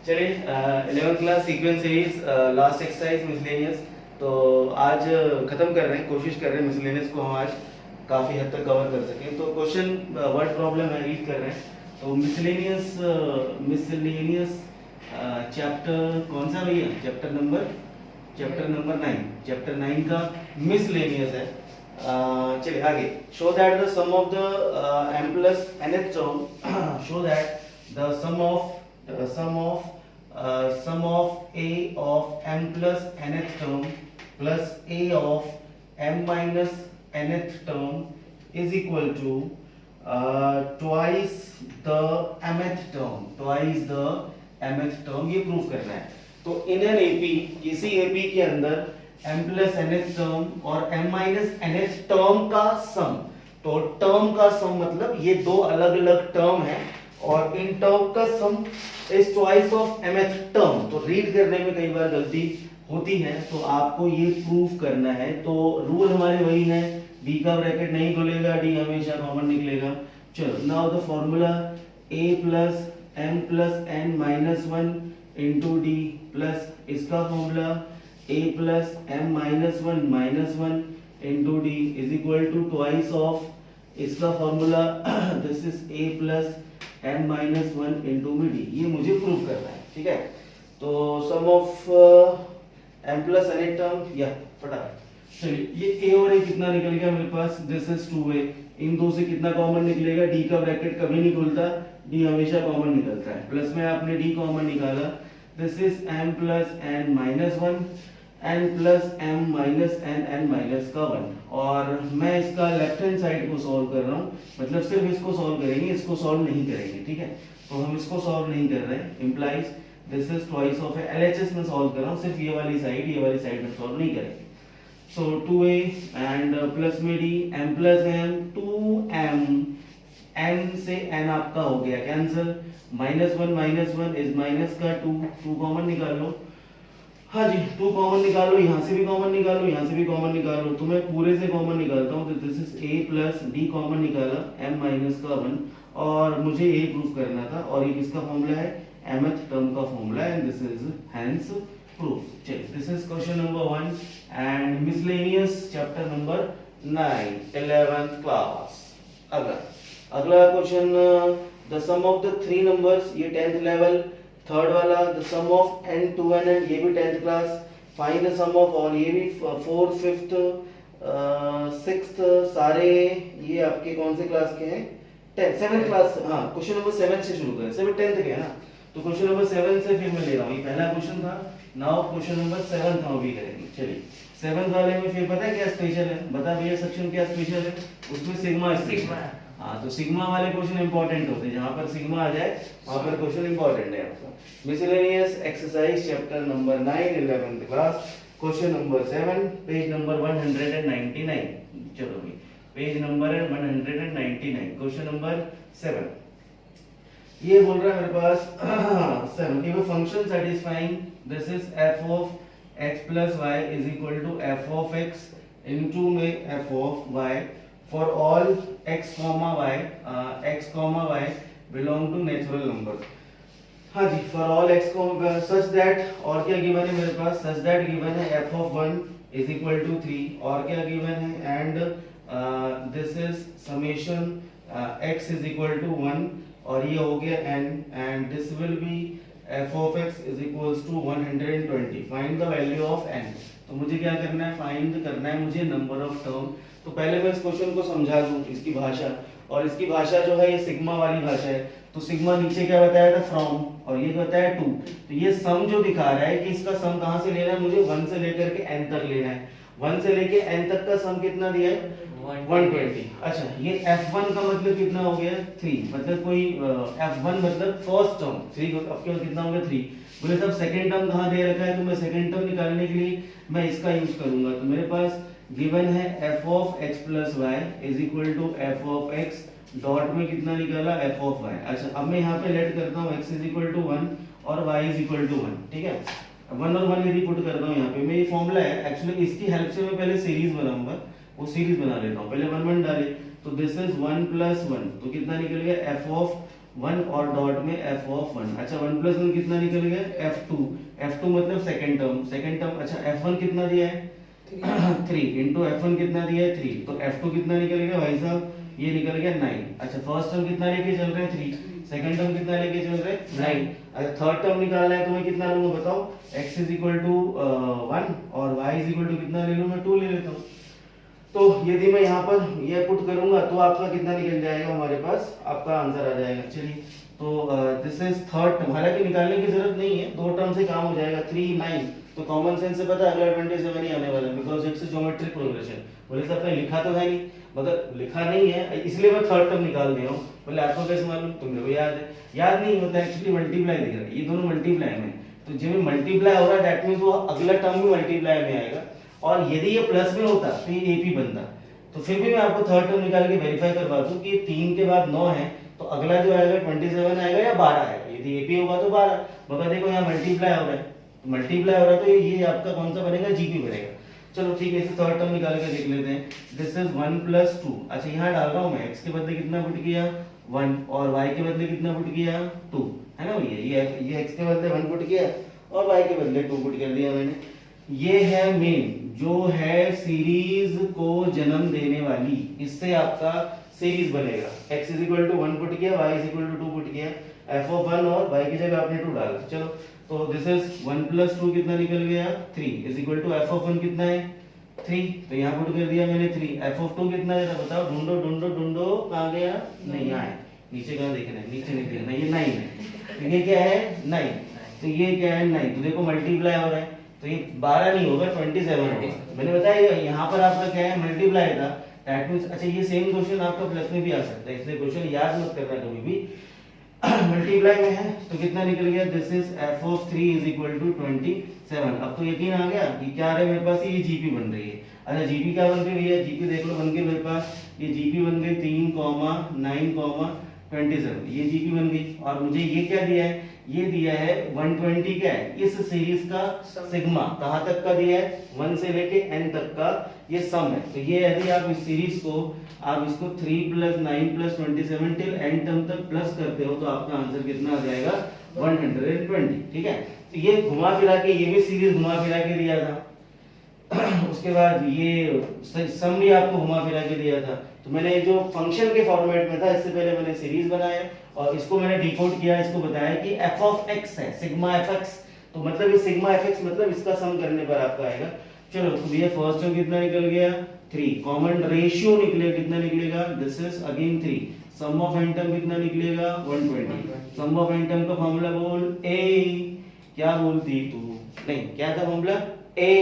चलिए 11th class sequence series last exercise miscellaneous. तो आज खत्म कर रहे हैं, कोशिश कर रहे हैं मिसलेनियस को हम आज काफ़ी हद तक कवर कर सकें। तो क्वेश्चन वर्ड प्रॉब्लम है, रीड कर रहे हैं। तो मिसलेनियस मिसलेनियस चैप्टर कौन सा भैया? चैप्टर नंबर 9, चैप्टर 9 का मिसलेनियस है। चलिए आगे। Show that the sum of the m plus nth term, show that the sum of a of m plus nth term plus a of m minus nth term is equal to twice the mth term, ये proof करना है। तो in an AP, किसी AP के अंदर m plus nth term और m minus nth term का सम, तो टर्म का सम मतलब ये दो अलग अलग टर्म है और इन टर्म का सम is twice of mth term. तो रीड करने में कई बार गलती होती है, तो आपको ये प्रूफ करना है। तो रूल हमारे वही है, d का ब्रैकेट नहीं खुलेगा, d हमेशा कॉमन निकलेगा। चलो, now the formula a plus m plus n minus 1 into d plus इसका formula a plus m minus 1 minus 1 into d is equal to twice of इसका formula this is a plus m minus 1 into में d। ये मुझे prove करना है, ठीक है। तो sum of m plus n term, या फटाफट चलिए, ये a और a कितना निकल गया मेरे पास? This is 2a। इन दो से कितना कॉमन निकलेगा? d का ब्रैकेट कभी नहीं खुलता, d हमेशा कॉमन निकलता है। प्लस में आपने d कॉमन निकाला, this is m plus n minus 1 n plus m minus n minus का 1। और मैं इसका लेफ्ट हैंड साइड को सॉल्व कर रहा हूँ, मतलब सिर्फ इसको सॉल्व करेंगे, इसको सॉल्व नहीं करेंगे, ठीक है। तो हम इसको सॉल्व नहीं कर रहे हैं, implies this is twice of LHS में सॉल्व कर रहा हूँ, सिर्फ ये वाली साइड में सॉल्व नहीं करेंगे। सो 2a एंड प्लस में d m plus m 2m, n से n आपका हो गया कैंसिल, माइनस 1 इज माइनस का 2 कॉमन निकाल लो। हाँ जी, 2 कॉमन निकालो, यहाँ से भी कॉमन निकालो, यहाँ से भी कॉमन निकालो। तो मैं पूरे से कॉमन निकालता हूँ, तो this is a plus D common निकाला, m माइनस का 1, और मुझे ये प्रूफ करना था। और ये किसका फॉर्मूला है? mth टर्म का formula, and this is hence proof. चलिए, this is question number 1 and miscellaneous chapter number 9 11th class. अगला question, the sum of the 3 numbers, ये 10th लेवल। थर्ड वाला, the sum of n to n, ये भी 10th class. Find the sum of all, ये भी 4th 5th 6th, सारे ये आपके कौन से क्लास के हैं? 7th class. हाँ, क्वेश्चन नंबर 7 से शुरू करें, 7 10th के है ना, तो क्वेश्चन नंबर 7 से फिर मैं ले रहा हूँ। ये पहला क्वेश्चन था, नाउ क्वेश्चन नंबर 7 हम भी करेंगे। चलिए, 7th वाले में फिर पता है क्या स्पेशल है? बता भैया सेक्शन क्या स्पेशल है? उसमें सिग्मा। हाँ, तो सिग्मा वाले क्वेश्चन इंपॉर्टेंट होते हैं, जहाँ पर सिग्मा आ जाए वहाँ पर क्वेश्चन इंपॉर्टेंट है आपका। Miscellaneous exercise chapter number 9 11th class, question number 7, page number 199। चलो भाई, पेज नंबर 199, क्वेश्चन नंबर 7। ये बोल रहा है मेरे पास 7 कि वो function satisfying this is f of x plus y is equal to f of x into में f of y for all x comma y belong to natural number। हाँ जी, for all x comma such that, और क्या given है मेरे पास? such that given है f of 1 is equal to 3, और क्या given है? and this is summation x is equal to 1, और ये हो गया n, and this will be f of x is equals to 120। find the value of n। तो मुझे क्या करना है? फाइंड करना है मुझे नंबर ऑफ टर्म। तो पहले मैं इस क्वेश्चन को समझा दूं, इसकी भाषा, और इसकी भाषा जो है ये सिग्मा वाली भाषा है। तो सिग्मा नीचे क्या बताया था? फ्रॉम, और ये बताया 2। तो ये सम जो दिखा रहा है कि इसका सम कहाँ से लेना है मुझे? 1 से लेकर के n तक लेना है। 1 से लेके n तक का सम कितना दिया है? 120। अच्छा, ये f1 का मतलब कितना हो गया? 3। मतलब कोई f1 मतलब फर्स्ट टर्म, 3 आपके कितना हो गया? 3। बोले साहब सेकंड टर्म कहाँ दे रखा है? तो मैं सेकंड टर्म निकालने के लिए मैं इसका यूज करूंगा। तो मेरे पास गिवन है f of x plus y is equal to f of x, dot में कितना निकाला? f of y। अच्छा, अब मैं यहाँ पे लेट करता हूँ x इज इक्वल टू 1 और y इज इक्वल टू 1, ठीक है। 1 और 1 यदि पुट करता हूँ यहाँ पे, मैं ये फॉर्मूला है, एक्चुअली इसकी हेल्प से मैं पहले सीरीज बनाऊंगा, वो सीरीज बना लेता हूँ। पहले 1 1 डाले, तो दिस इज 1 प्लस 1, तो कितना निकल गया? f ऑफ 1 और डॉट में f ऑफ 1। अच्छा 1 प्लस 1 कितना निकल गया f2, f2 मतलब सेकंड टर्म। अच्छा f1 कितना दिया है 3 इंटू f1 कितना दिया है 3, तो f2 कितना निकल गया भाई साहब, ये निकल गया 9। अच्छा फर्स्ट टर्म कितना लेके चल रहे हैं 3, सेकंड टर्म कितना लेके चल रहे हैं 9। अच्छा थर्ड टर्म निकालना है तो मैं कितना लूंगा बताओ, x इज इक्वल टू 1 और y इज इक्वल टू कितना ले लूं, मैं 2 ले लेता हूं। तो यदि मैं यहाँ पर ये पुट करूंगा तो आपका कितना निकल जाएगा, हमारे पास आपका आंसर आ जाएगा। चलिए तो दिस इज थर्ड टर्म, हालांकि निकालने की जरूरत नहीं है, दो टर्म से काम हो जाएगा। 3 9 तो कॉमन सेंस से पता है अगला 27 ही आने वाला है, बिकॉज इट्स ज्योमेट्रिक प्रोग्रेशन। बोले सर आपने लिखा तो है नहीं, मतलब लिखा नहीं है इसलिए मैं थर्ड टर्म निकाल दिया हूँ। बोले आपको कैसे मालूम, तुमने को याद है, याद नहीं होता एक्चुअली मल्टीप्लाई दिख रहा है, ये दोनों मल्टीप्लाई में, तो जब मल्टीप्लाई हो रहा है दैट मींस वो अगला टर्म भी मल्टीप्लाई में आएगा, और यदि ये प्लस में होता तो ये एपी बनता। तो फिर भी मैं आपको थर्ड टर्म निकाल के वेरीफाई करवा दूं कि 3 के बाद 9 है, तो अगला जो आएगा 27 आएगा या 12 आएगा, यदि एपी होगा तो 12। मगर देखो यहाँ मल्टीप्लाई हो रहा है, मल्टीप्लाई हो रहा है तो ये आपका कौन सा बनेगा, जीपी बनेगा। चलो ठीक है, इसे थर्ड टर्म निकाल के देख लेते हैं। This is 1 plus 2। अच्छा यहाँ डाल रहा हूँ मैं, x के बदले कितना पुट किया 1 और y के बदले कितना पुट किया 2, है ना भैया, ये x के बदले 1 पुट किया और y के बदले 2 पुट कर दिया मैंने। ये है मेन जो है सीरीज को जन्म देने वाली, इससे आपका सीरीज बनेगा। x is equal to 1 put किया, y is equal to 2 put किया, f ऑफ 1 और y की जगह आपने 2 डाला। चलो तो दिस इज 1 प्लस 2 कितना निकल गया 3 is equal to f of 1 कितना है 3, तो यहाँ पुट कर दिया मैंने 3। f ऑफ 2 कितना है बताओ, ढूंढो ढूंढो ढूंढो, कहाँ गया, नहीं यहाँ है, नीचे कहाँ देखना है, नीचे नहीं देखना, ये 9 है, तो ये क्या है 9, तो ये क्या है 9, तो देखो मल्टीप्लाई हो रहा है, तो ये 12 नहीं होगा 27 होगा। मैंने बताया यहाँ पर आपका क्या है मल्टीप्लाई था, दैट मींस। अच्छा ये सेम क्वेश्चन आपका प्लस में भी आ सकता है, इसलिए क्वेश्चन याद मत करना कभी भी, मल्टीप्लाई में है तो कितना निकल गया, this is f of 3 is equal to 27। अब तो यकीन आ गया कि क्या है मेरे पास, ये जीपी बन रही है। अच्छा जीपी क्या बन रही है, जीपी देख लो बन गई मेरे पास, ये जीपी बन गई 3, 9, 27, ये जीपी बन गई। और मुझे ये क्या दिया है, ये दिया है 120 क्या है, इस सीरीज का सिग्मा, कहां तक का दिया है 1 से लेके n तक का ये सम है। तो ये यदि आप इस सीरीज को आप इसको 3 + 9 + 27 टिल n टर्म तक प्लस करते हो तो आपका आंसर कितना आ जाएगा 120। ठीक है, तो ये घुमा फिरा के, ये भी सीरीज घुमा फिरा के दिया था उसके बाद ये सम भी आपको घुमा फिरा के दिया था। तो मैंने जो फंक्शन के फॉर्मेट में था, इससे पहले मैंने सीरीज बनाया और इसको मैंने डिकोड किया, इसको बताया कि f ऑफ x है सिग्मा fx, तो मतलब ये सिग्मा fx मतलब इसका सम करने पर आपका आएगा। चलो तो ये फर्स्ट टर्म कितना निकल गया 3, कॉमन रेशियो निकले कितना निकलेगा, this is again 3, sum of n term कितना निकलेगा 120। सम ऑफ n टर्म का फार्मूला बोल, a क्या बोलती तू, नहीं क्या था फार्मूला, a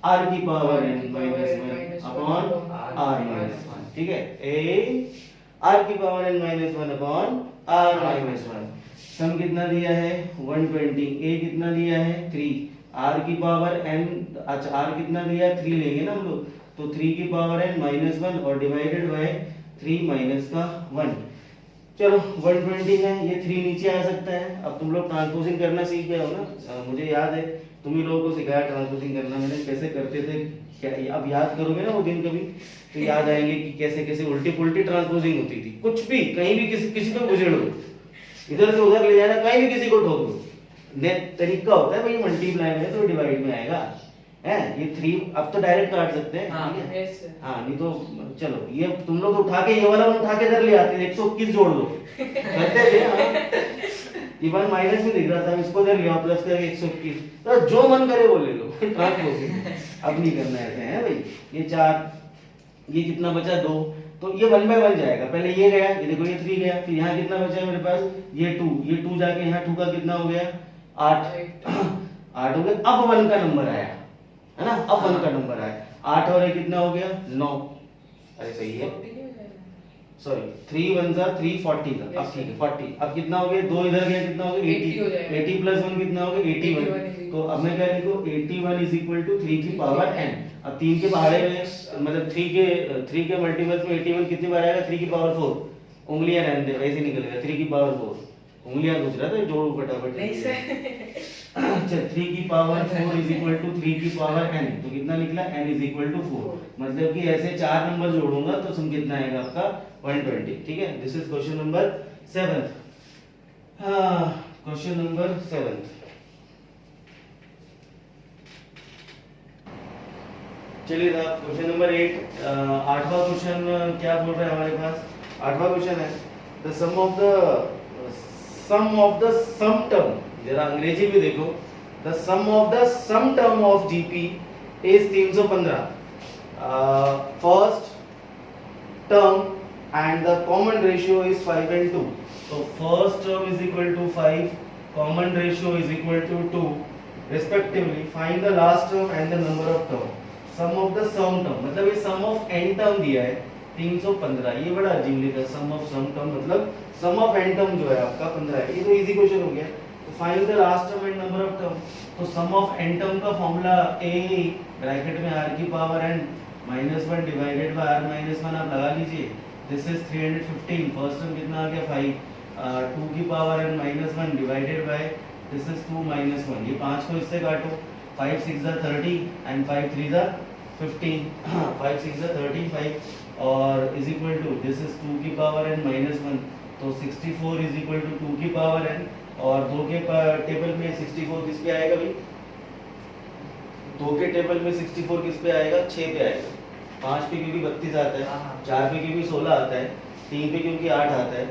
r की power n minus 1 upon r minus 1। ठीक है, a r की power n minus 1 upon r minus 1। Sum कितना दिया है 120, a कितना दिया है 3, r की पावर n, अच्छा r कितना दिया है 3 लेंगे ना हम लोग, तो 3 की पावर n माइनस 1 और डिवाइडेड बाय 3 माइनस का 1। चलो 120 है, ये 3 नीचे आ सकता है। अब तुम लोग ट्रांसपोजिंग करना सीख गए हो ना, मुझे याद है तुम ही लोगों को सिखाया ट्रांसपोजिंग करना, मैंने कैसे करते थे, क्या अब याद करोगे ना वो दिन कभी तो याद आएंगे कि कैसे कैसे उल्टी पुल्टी ट्रांसपोजिंग होती थी। कुछ भी कहीं भी किसी को गुजर दो, इधर से उधर ले जाना, कहीं भी किसी को ठोक दो, तरीका होता है भाई, मल्टीप्लाई में तो डिवाइड में आएगा है। ये 3 अब तो डायरेक्ट काट सकते हैं, हाँ नहीं तो चलो ये तुम लोग उठा के ये वाला उठा के इधर ले आते हैं, 121 जोड़ दो करते थे, इवन माइनस में दिख रहा था, इसको इधर ले आओ प्लस करके 121, तो जो मन करे वो ले लो ट्रांसपोजिंग। अब नहीं करना है भाई, ये 4, ये कितना बचा 2, तो ये 1 बाय 1 जाएगा, पहले ये गया, ये देखो ये 3 गया, फिर यहाँ कितना बचा मेरे पास ये 2, ये 2 जाके यहाँ 2 का कितना हो गया 8 हो गया। अब 1 का नंबर आया है ना, अब 1 का नंबर आया 8 और ये कितना हो गया 9, अरे सही है, सॉरी 3 1 जा 3 40 था, अब ठीक है 40। अब कितना हो गया 2 इधर गया, कितना हो गया 80 प्लस 1 कितना हो गया 81। तो अब मैं क्या लिखूं 81 इज इक्वल टू 3 की पावर n। अब 3 के पहाड़े में मतलब 3 के मल्टीपल में 81 कितनी बार आएगा 3 की पावर 4, उंगलियां रहने दे वैसे निकल गया 3 की पावर 4, उंगलियां घुस रहा था, जोड़ो फटाफट नहीं सर। अच्छा 3 की पावर 4 इज इक्वल टू 3 की पावर n, तो कितना निकला n इज इक्वल टू 4, मतलब कि ऐसे 4 नंबर जोड़ूंगा तो सम कितना आएगा आपका 120। ठीक है, this is question number 7th, question number 7th। चलिए साहब क्वेश्चन नंबर 8, आठवां क्वेश्चन क्या बोल रहा है हमारे पास? आठवां क्वेश्चन है the sum of the sum term, जरा अंग्रेजी भी देखो, the sum of the sum term of GP is 315, first term and the common ratio is 5 and 2, so first term is equal to 5, common ratio is equal to 2 respectively, find the last term and the number of term, sum of the sum term, मतलब ये sum of n term दिया है 315, ये बड़ा अजीब लिखा है sum of sum term, मतलब sum of n term जो है आपका 15 है, ये तो इजी क्वेश्चन हो गया। तो find the last term and number of term, तो sum of n term का फॉर्मूला a ब्रैकेट में r की power n -1 divided by r - 1 आप लगा लीजिए, दिस इज 315, फर्स्ट टर्म कितना आ गया 5, 2 की power n -1 divided by this is 2 - 1, ये 5 को इससे काटो, 5 6 are 30 and 5 3 are 15, 5 6 are 35 और is equal to this is 2 की पावर n -1, तो 64 इज इक्वल टू 2 की पावर n, और 2 के टेबल में 64 किस पे आएगा भाई? 2 के टेबल में 64 किस पे आएगा? 6 पे आएगा, 5 पे क्योंकि 32 आता है, 4 पे क्योंकि 16 आता है, 3 पे क्योंकि 8 आता है,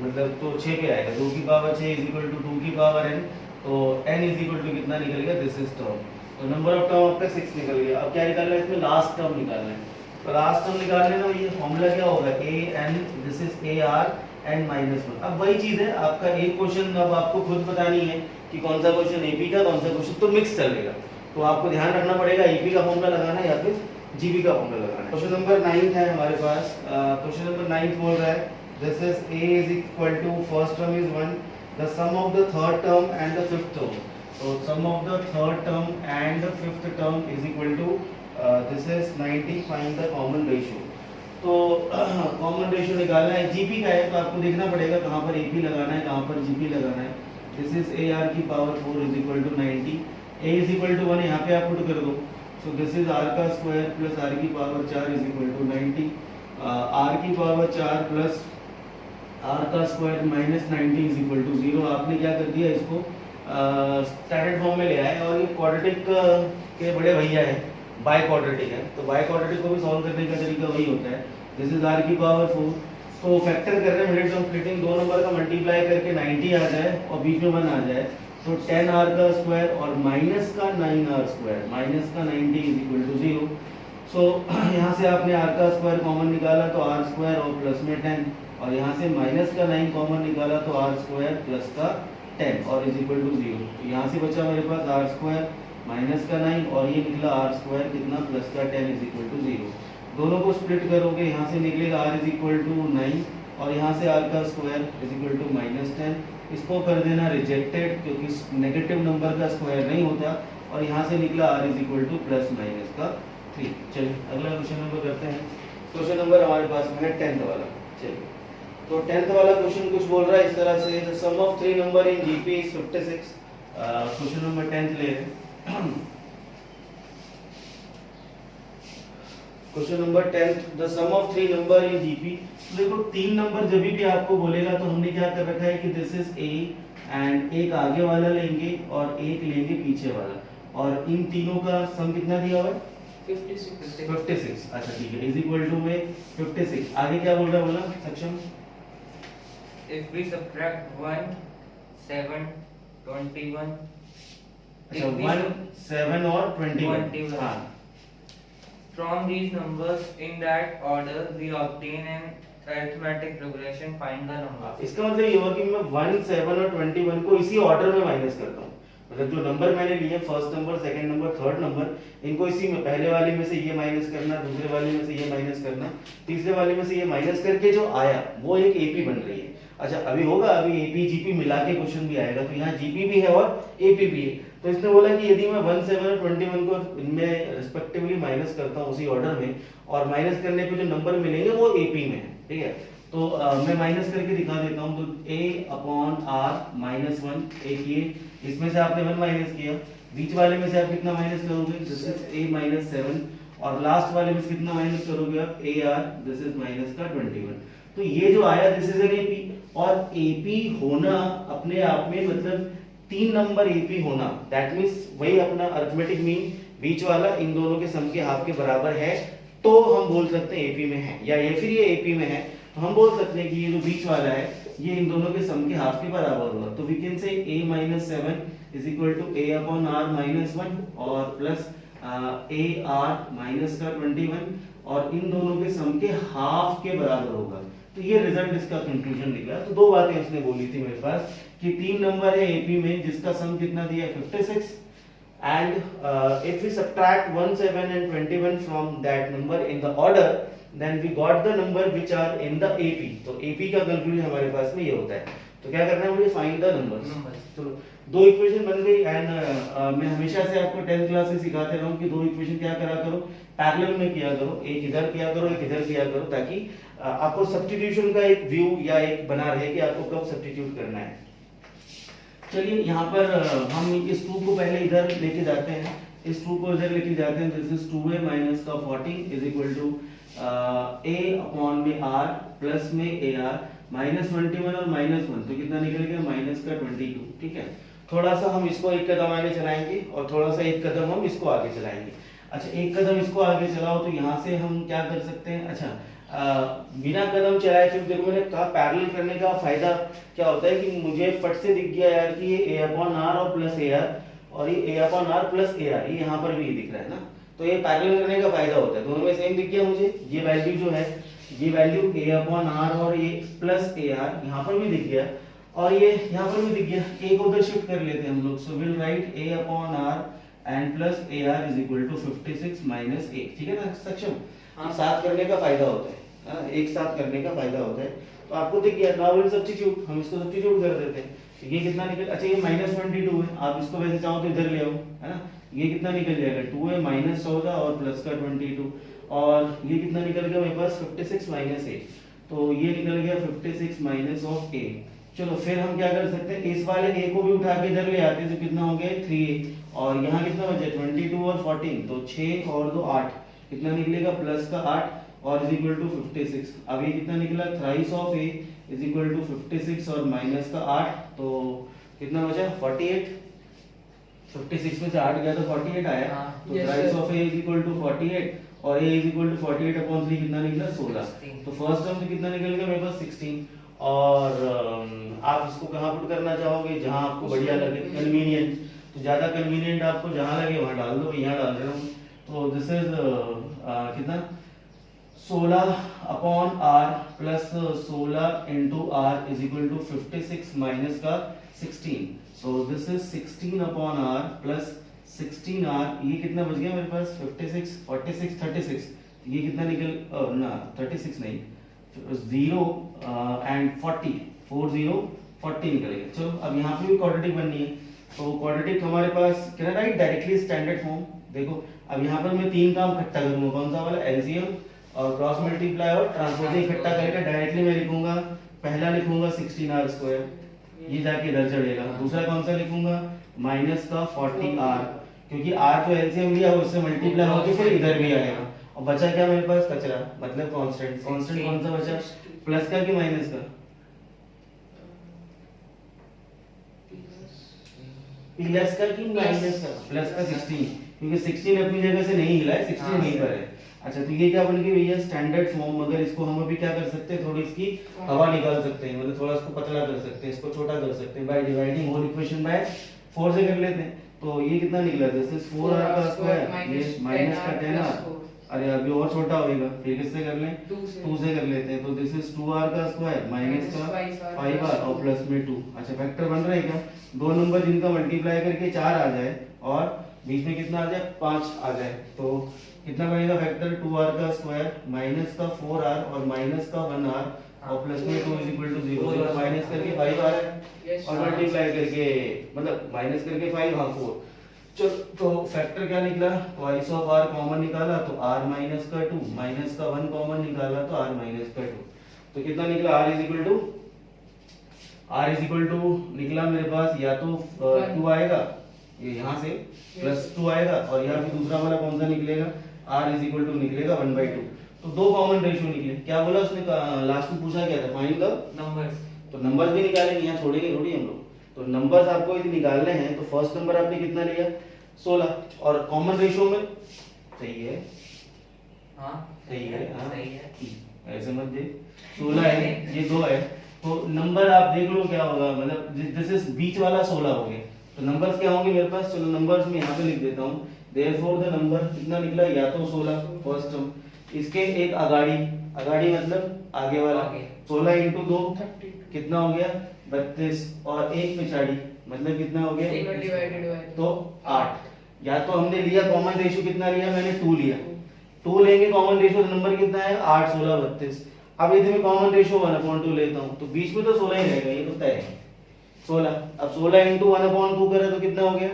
मतलब तो 6 पे आएगा, 2 की पावर 6 इज इक्वल टू 2 की पावर n, तो n इज इक्वल टू कितना निकलेगा? दिस इज टर्म, तो नंबर ऑफ टर्म आपका 6 निकल गया। अब क्या निकालना है इसमें? लास्ट टर्म निकालना है, तो लास्ट टर्म निकालने का ये फॉर्मूला क्या होगा? a n, this is a r n -1। अब वही चीज है, आपका एक क्वेश्चन अब आपको खुद बतानी है कि कौन सा क्वेश्चन एपी का, कौन सा क्वेश्चन तो मिक्स चलेगा, तो आपको ध्यान रखना पड़ेगा एपी का फॉर्मूला लगाना है या फिर जीबी का फॉर्मूला लगाना है। क्वेश्चन नंबर 9 है हमारे पास, क्वेश्चन नंबर 9 बोल रहा है this is a is equal to first term is 1, the sum of the third term and the fifth term, तो sum of the third term and the fifth term is equal to this is 90, find the common ratio. तो common ratio निकालना है, GP का है तो आपको देखना पड़ेगा कहाँ पर एपी लगाना है, कहाँ पर जीपी लगाना है। दिस इज a r की power 4 is equal to 90, a is equal to 1 यहाँ पे आप पुट कर दो, so this is r का स्क्वायर प्लस r की power 4 is equal to 90, r की पावर 4 प्लस r का square minus 90 is equal to 0। आपने क्या कर दिया, इसको स्टैंडर्ड फॉर्म में ले आए, और ये क्वाड्रेटिक के बड़े भैया है, बाय क्वाड्रेटिक है, तो बाय क्वाड्रेटिक को भी सॉल्व करने का तरीका वही होता है। दिस इज r की पावर 4, तो फैक्टर कर रहे हैं मिनट ऑफ स्प्लिटिंग, दो नंबर का मल्टीप्लाई करके 90 आ जाए और बीच में 1 आ जाए, तो 10r का स्क्वायर और माइनस का 9r स्क्वायर, माइनस का 90 इज इक्वल टू 0। सो यहाँ से आपने r का स्क्वायर कॉमन निकाला तो r स्क्वायर और प्लस में 10, और यहाँ से माइनस का 9 कॉमन निकाला तो r स्क्वायर प्लस का 10 और इज इक्वल टू 0। तो यहाँ से बचा मेरे पास r स्क्वायर माइनस का 9 और ये निकला r स्क्वायर कितना प्लस का 10 इज इक्वल टू 0। दोनों को स्प्लिट करोगे, यहाँ से निकलेगा r इज इक्वल टू 9 और यहाँ से r का स्क्वायर इज इक्वल टू -10, इसको कर देना रिजेक्टेड क्योंकि नेगेटिव नंबर का स्क्वायर नहीं होता, और यहाँ से निकला r is equal two plus minus का 3। चलिए अगला क्वेश्चन नंबर करते हैं। क्वेश्चन नंबर हमारे पास में है 10th वाला। चलिए तो 10th वाला क्वेश्चन कुछ बोल रहा है इस तरह से, the sum of 3 number in GP is 56। Question number 10th ले question number 10th, the sum of 3 number in GP. देखो 3 नंबर जब भी आपको बोलेगा तो हमने क्या कर रखा है कि दिस इज a एंड एक आगे वाला लेंगे और एक लेंगे पीछे वाला, और इन तीनों का सम कितना दिया हुआ है? 56। अच्छा ठीक है, इज इक्वल टू में 56। आगे क्या बोल रहा है, बोला सक्षम? If we subtract 1, 7, 21. अच्छा 1, 7 और 21। हाँ, from these numbers in that order we obtain an arithmetic progression, find the number। इसका मतलब ये हुआ कि मैं 1, 7 और 21 को इसी ऑर्डर में माइनस करता हूँ, मतलब जो नंबर मैंने लिए first number, second number, third number, इनको इसी में पहले वाले में से ये माइनस करना, दूसरे वाले में से ये माइनस करना, तीसरे वाले में से ये माइनस करके जो आया वो एक एपी बन रही है। अच्छा अभी होगा, अभी एपी जीपी मिला के क्वेश्चन भी आएगा, तो यहाँ जीपी भी है और एपी भी है। तो इसने बोला कि यदि मैं 1, 7 और 21 को इनमें रिस्पेक्टिवली माइनस करता हूँ उसी ऑर्डर में, और माइनस करने पे जो नंबर मिलेंगे वो एपी में है, ठीक है। तो मैं माइनस करके दिखा देता हूँ, तो a अपॉन r माइनस 1, एक ये इसमें से आपने 1 माइनस किया, बीच वाले में से आप कितना माइनस करोगे, दिस इज a माइनस 7, और लास्ट वाले में कितना माइनस करोगे आप, ar, दिस इज माइनस का 21। तो ये जो आया दिस इज एन एपी, और एपी होना अपने आप में मतलब 3 नंबर एपी होना, दैट मीन्स वही अपना अरिथमेटिक मीन बीच वाला इन दोनों के सम के हाफ के बराबर है, तो हम बोल सकते हैं एपी में है, या ये फिर ये एपी में है तो हम बोल सकते हैं कि ये जो बीच वाला है ये इन दोनों के सम के हाफ के बराबर होगा। तो we can say a - 7 is equal to a upon r - 1 और प्लस a r माइनस का 21 और इन दोनों के सम के हाफ के बराबर होगा। तो ये रिजल्ट इसका कंक्लूजन निकला। तो दो बातें उसने बोली थी मेरे पास कि 3 नंबर है एपी में जिसका सम कितना दिया है 56, and if we subtract 1 7 and 21 from that number in the order, then we got the number which are in the AP। तो AP का कंक्लूजन हमारे पास में ये होता है। तो क्या करना है मुझे, फाइंड द नंबर्स। चलो दो इक्वेशन बन गई एंड मैं हमेशा से आपको 10th क्लास से सिखाते रहा हूँ कि दो इक्वेशन क्या करा करो, पैरेलल में किया करो, एक इधर किया करो एक इधर किया करो, ताकि आपको सब्स्टिट्यूशन का एक व्यू या एक बना रहे कि आपको कब सब्स्टिट्यूट करना है। चलिए यहाँ पर हम इस 2 को पहले इधर लेके जाते हैं, इस 2 को इधर लेके जाते हैं। दिस इज 2a माइनस का 14 is equal to a upon में r प्लस में ar माइनस 21 और माइनस 1 तो कितना निकल गया माइनस का 22। ठीक है, थोड़ा सा हम इसको एक कदम आगे चलाएंगे और थोड़ा सा एक कदम हम इसको आगे चलाएंगे। अच्छा एक कदम इसको आगे चलाओ तो यहाँ से हम क्या कर सकते हैं, अच्छा बिना कदम चलाए फिर देखो मैंने कहा पैरेलल करने का फायदा क्या होता है कि मुझे फट से दिख गया यार कि ये a अपॉन r और प्लस ar और ये a upon r plus ar ये यहाँ पर भी दिख रहा है ना, तो ये पैरेलल करने का फायदा होता है। दोनों में सेम दिख गया मुझे, ये वैल्यू जो है ये वैल्यू a अपॉन r और ये प्लस ar यहाँ पर भी दिख गया और ये यहाँ पर भी दिख गया। a को उधर शिफ्ट कर लेते हैं हम लोग, so will write a upon r and plus ar is equal to 56 minus 1। ठीक है ना सक्षम, साथ करने का फायदा होता है, एक साथ करने का फायदा होता है। तो आपको दिख गया, नाउ विल सब्स्टिट्यूट, हम इसको सब्स्टिट्यूट कर देते हैं। ये कितना निकल, अच्छा ये माइनस 22 है, आप इसको वैसे चाहो तो इधर ले आओ, है ना, ये कितना निकल जाएगा 2 है माइनस 14 और प्लस का 22 और ये कितना निकल गया मेरे पास 56 माइनस 8, तो ये निकल गया 56 माइनस ऑफ 8। चलो फिर हम क्या कर सकते हैं, इस वाले a को भी उठा के इधर ले आते हैं तो कितना हो गया 3a और यहाँ कितना बचा 22 और 14 तो 6 और 2 8, कितना निकलेगा प्लस का 8 और इज इक्वल टू 56। अब ये कितना निकला thrice of a is equal to 56 और माइनस का 8 तो कितना बचा 48। 56 में से 8 गया तो 48 आया, तो thrice of a is equal to 48 और a is equal to 48 upon 3 कितना निकला 16। तो फर्स्ट टर्म से कितना निकल गया मेरे पास 16 और आप इसको कहाँ पुट करना चाहोगे, जहाँ आपको बढ़िया लगे कन्वीनियंट, तो ज्यादा कन्वीनियंट आपको जहाँ लगे वहाँ डाल दो, यहाँ डाल रहे हो। तो दिस इज कितना 16 upon r plus 16 into r is equal to 56 minus का 16, so this is 16 upon r plus 16r, ये कितना बच गया मेरे पास 56 46 36, ये कितना निकल ना 36 नहीं 0 एंड 40 40 निकलेगा। चलो अब यहाँ पे भी क्वाड्रेटिक बननी है, तो क्वाड्रेटिक हमारे पास क्या राइट डायरेक्टली स्टैंडर्ड फॉर्म। देखो अब यहाँ पर मैं 3 काम इकट्ठा करूंगा, कौन सा वाला एलसीएम और क्रॉस मल्टीप्लाई और ट्रांसपोज इकट्ठा करके डायरेक्टली मैं लिखूंगा, पहला लिखूंगा 16r स्क्वायर, ये जाके इधर चढ़ेगा। दूसरा कौन सा लिखूंगा माइनस का 40r, क्योंकि r जो एलसीएम लिया उससे मल्टीप्लाई होके फिर इधर भी आएगा। और बचा क्या मेरे पास कचरा, मतलब कांस्टेंट। कांस्टेंट कौन सा बचा, प्लस का कि माइनस का, प्लस का कि माइनस का, प्लस का 16, क्योंकि 16 अपनी जगह से नहीं हिला है, 16 यहीं पर है। अच्छा तो ये क्या बन गई भैया स्टैंडर्ड फॉर्म। मगर इसको हम अभी क्या कर सकते हैं, थोड़ी इसकी हवा निकाल सकते हैं, मतलब थोड़ा इसको पतला कर सकते हैं, इसको छोटा कर सकते हैं by dividing whole equation by 4 से कर लेते हैं। तो ये कितना निकला, दिस इज 4r का स्क्वायर, ये माइनस का 10r, अरे अभी और छोटा होएगा, फिर किससे कर लें 2 से कर लेते हैं। तो दिस इज 2r का स्क्वायर माइनस का 5r और प्लस में 2। अच्छा फैक्टर बन रहा है क्या, दो नंबर जिनका मल्टीप्लाई करके 4 आ जाए और बीच में कितना आ जाए 5 आ जाए, तो कितना बनेगा फैक्टर 2r का स्क्वायर माइनस का 4r और माइनस का 1r और प्लस में 2 इज इक्वल टू 0, माइनस करके 5 आ रहा है और मल्टीप्लाई करके मतलब माइनस करके 5 हाँ 4। चलो तो फैक्टर क्या निकला, ट्वाइस ऑफ r कॉमन निकाला तो r माइनस का 2, माइनस का 1 कॉमन निकाला तो r माइनस का 2, तो कितना निकला r इज इक्वल टू निकला मेरे पास या तो 2 आएगा ये यहाँ से प्लस 2 आएगा और यहाँ पे दूसरा वाला कौन सा निकलेगा r इज इक्वल टू निकलेगा 1/2। तो दो कॉमन रेशियो निकले। क्या बोला उसने लास्ट में पूछा क्या था, फाइंड द नंबर्स, तो नंबर्स भी निकालेंगे, यहाँ छोड़ेंगे थोड़ी हम लोग। तो नंबर्स आपको यदि निकालने हैं तो फर्स्ट नंबर आपने कितना लिया 16, और कॉमन रेशियो में सही है, हाँ सही है, हाँ सही है। ऐसे मत दे, 16 है, ये 2 है, तो नंबर आप देख लो क्या होगा, मतलब दिस इज बीच वाला 16 हो गया, तो नंबर्स क्या होंगे मेरे पास, चलो नंबर्स में यहाँ पे लिख देता हूँ। देयरफॉर द नंबर कितना निकला, या तो 16 फर्स्ट टर्म, इसके एक अगाड़ी, अगाड़ी मतलब आगे वाला, आगे। 16 इंटू 2 कितना हो गया 32, और एक पिछाड़ी मतलब कितना हो गया, तो 8। या तो हमने लिया कॉमन रेशियो कितना लिया, मैंने 2 लिया, 2 लेंगे कॉमन रेशियो, तो नंबर कितना है 8 16 32। अब यदि मैं कॉमन रेशियो 1/2 लेता हूँ तो बीच में तो 16 ही रहेगा, ये तो तय है 16। अब 16 इंटू 1/2 करें तो कितना हो गया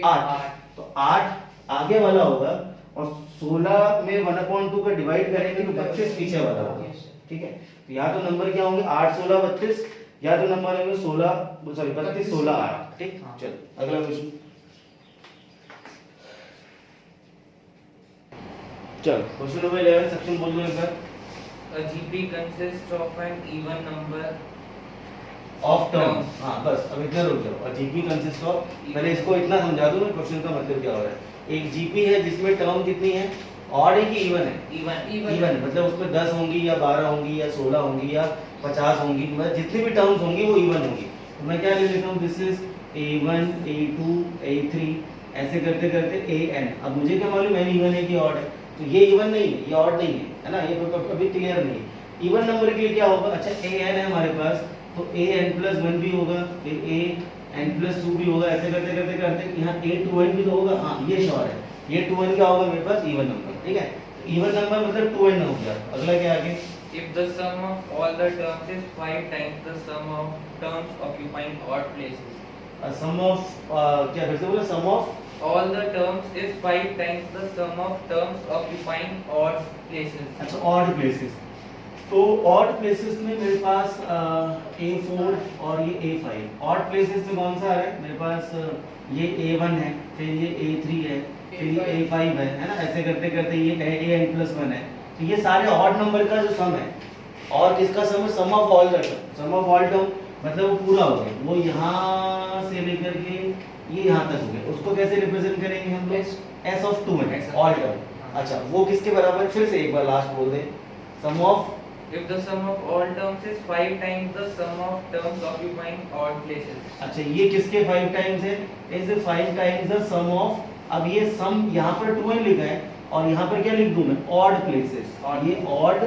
8, तो 8 आगे वाला होगा, और 16 में 1/2 का डिवाइड करेंगे तो 32 पीछे वाला होगा, ठीक है। तो या तो नंबर क्या होंगे 8 16 32, या तो नंबर होंगे 16 सॉरी 32 16 8, ठीक। हाँ। चल अगला क्वेश्चन, चल क्वेश्चन नंबर 11 सेक्शन बोल दो एक बार। A GP consists of an even number of term, हाँ बस अब इतना रुक जाओ, और जीपी कंसिस्ट ऑफ, पहले इसको इतना समझा दूं मैं क्वेश्चन का मतलब क्या हो रहा है। एक जीपी है जिसमें टर्म कितनी है, ऑड है कि इवन है, इवन मतलब उसमें 10 होंगी या 12 होंगी या 16 होंगी या 50 होंगी, मतलब जितनी भी टर्म्स होंगी वो इवन होंगी। तो मैं क्या ले लेता हूँ, this is a1 a2 a3 ऐसे करते करते an। अब मुझे क्या मालूम है इवन है कि ऑड है, तो ये इवन नहीं है, ये ऑड नहीं है ना, ये अभी क्लियर नहीं है। इवन नंबर के लिए क्या होगा, अच्छा an है हमारे पास, तो an+1 भी होगा, फिर an+2 भी होगा, ऐसे करते करते करते यहाँ a2n भी तो होगा, हाँ ये श्योर है, ये 2n क्या होगा मेरे पास इवन नंबर, ठीक है। इवन नंबर मतलब 2n हो गया। अगला क्या आगे, if the sum of all the terms is 5 times the sum of terms occupying odd places. Sum of क्या फिर से बोला, sum of All the terms is 5 times the sum of terms occupying odd places. अच्छा odd places, तो odd places में मेरे पास a4 और ये a5, ऑड प्लेसेस में कौन सा आ रहा है मेरे पास, ये a1 है, फिर ये a3 है, फिर ये a5 है ना, ऐसे करते करते ये an+1 है। तो ये सारे ऑड नंबर का जो सम है, और किसका सम है, sum of all the term, sum of all term मतलब वो पूरा हो गया, वो यहाँ से लेकर के ये यहाँ तक हो गया, उसको कैसे रिप्रेजेंट करेंगे हम लोग, s of 2n all term. अच्छा वो किसके बराबर, फिर से एक बार लास्ट बोल दे, सम of, If the sum of all terms is 5 times the sum of terms occupying odd places. अच्छा ये किसके 5 टाइम्स है, is 5 times the sum of, अब ये सम यहाँ पर 2n लिखा है, और यहाँ पर क्या लिख दूं मैं, ऑड प्लेसेस, और ये odd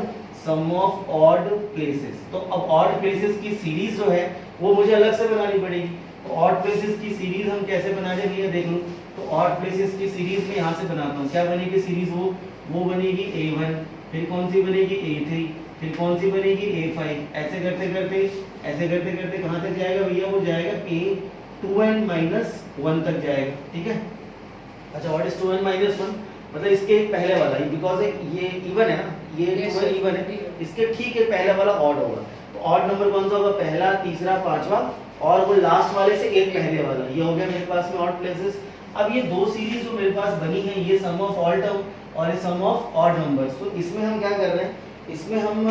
sum of odd places. तो अब ऑड प्लेसेस की सीरीज जो है वो मुझे अलग से बनानी पड़ेगी, तो ऑड प्लेसेस की सीरीज हम कैसे बनाते हैं देख लो। तो ऑड प्लेसेस की सीरीज में यहाँ से बनाता हूँ, क्या बनेगी सीरीज, वो बनेगी a1, फिर कौन सी बनेगी a3, फिर कौन सी बनेगी a5, ऐसे करते करते कहाँ तक जाएगा भैया, वो जाएगा a2n-1 तक जाएगा, ठीक है। अच्छा व्हाट इज 2n-1, मतलब इसके पहले वाला, बिकॉज ये इवन है ना, ये 2n इवन है, इसके ठीक है पहले वाला ऑड होगा। तो ऑड नंबर कौन सा होगा, पहला तीसरा पांचवा, और वो लास्ट वाले से एक पहले वाला, ये हो गया मेरे पास में ऑड प्लेसेस। अब ये दो सीरीज जो मेरे पास बनी है, ये सम ऑफ ऑल टर्म और ये सम ऑफ ऑड नंबर्स, तो इसमें हम क्या कर रहे हैं, इसमें हम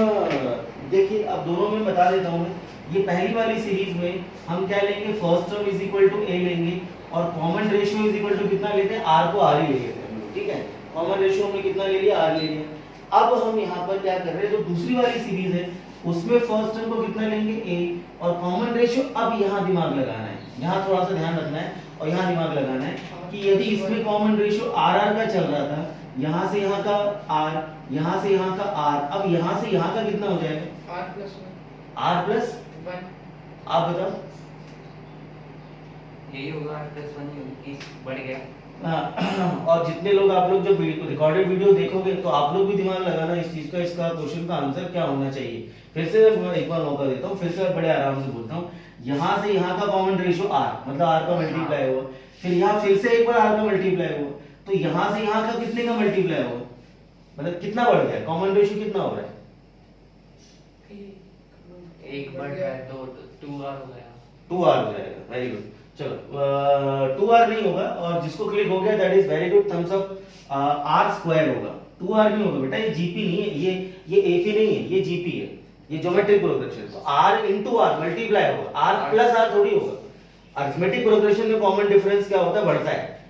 देखिए अब दोनों में बता देता हूँ मैं। ये पहली वाली सीरीज में हम क्या लेंगे, first term is equal to a लेंगे, और common ratio is equal to कितना लेते हैं, r को r ही ले लेते हैं हम लोग, ठीक है। कॉमन रेशियो हमने कितना ले लिया, r ले लिया। अब हम यहाँ पर क्या कर रहे हैं, जो दूसरी वाली सीरीज है उसमें फर्स्ट टर्म को कितना लेंगे a, और कॉमन रेशियो, अब यहाँ दिमाग लगाना है, यहाँ थोड़ा सा ध्यान रखना है और यहाँ दिमाग लगाना है कि यदि इसमें कॉमन रेशियो r का चल रहा था, यहाँ से यहाँ का r, यहाँ से यहाँ का r, अब यहाँ से यहाँ का कितना हो जाएगा, r+1, आप बताओ। यही होगा, r+1 बढ़ गया। और जितने लोग आप लोग जब रिकॉर्डेड वीडियो देखोगे तो आप लोग भी दिमाग लगाना इस चीज का, इसका क्वेश्चन का आंसर क्या होना चाहिए। फिर से मैं एक बार मौका देता हूँ, फिर से बड़े आराम से बोलता हूँ। यहाँ से यहाँ का कॉमन रेशियो r, मतलब r का मल्टीप्लाई हुआ, फिर यहाँ फिर से एक बार r का मल्टीप्लाई हुआ, तो यहाँ से यहाँ का कितने का मल्टीप्लाई हुआ, मतलब कितना बढ़ गया, कॉमन रेशियो कितना हो रहा है, एक बढ़ गया तो 2r हो गया, 2r हो जाएगा, वेरी गुड। चलो 2r नहीं होगा, और जिसको क्लिक हो गया that is very good, thumbs up. r² होगा, 2r नहीं होगा बेटा, ये gp नहीं है, ये ap नहीं है, ये gp है, ये ज्योमेट्रिक प्रोग्रेशन। तो r इंटू आर मल्टीप्लाई होगा, r प्लस r थोड़ी होगा। अरिथमेटिक प्रोग्रेशन में कॉमन डिफरेंस क्या होता है, बढ़ता है।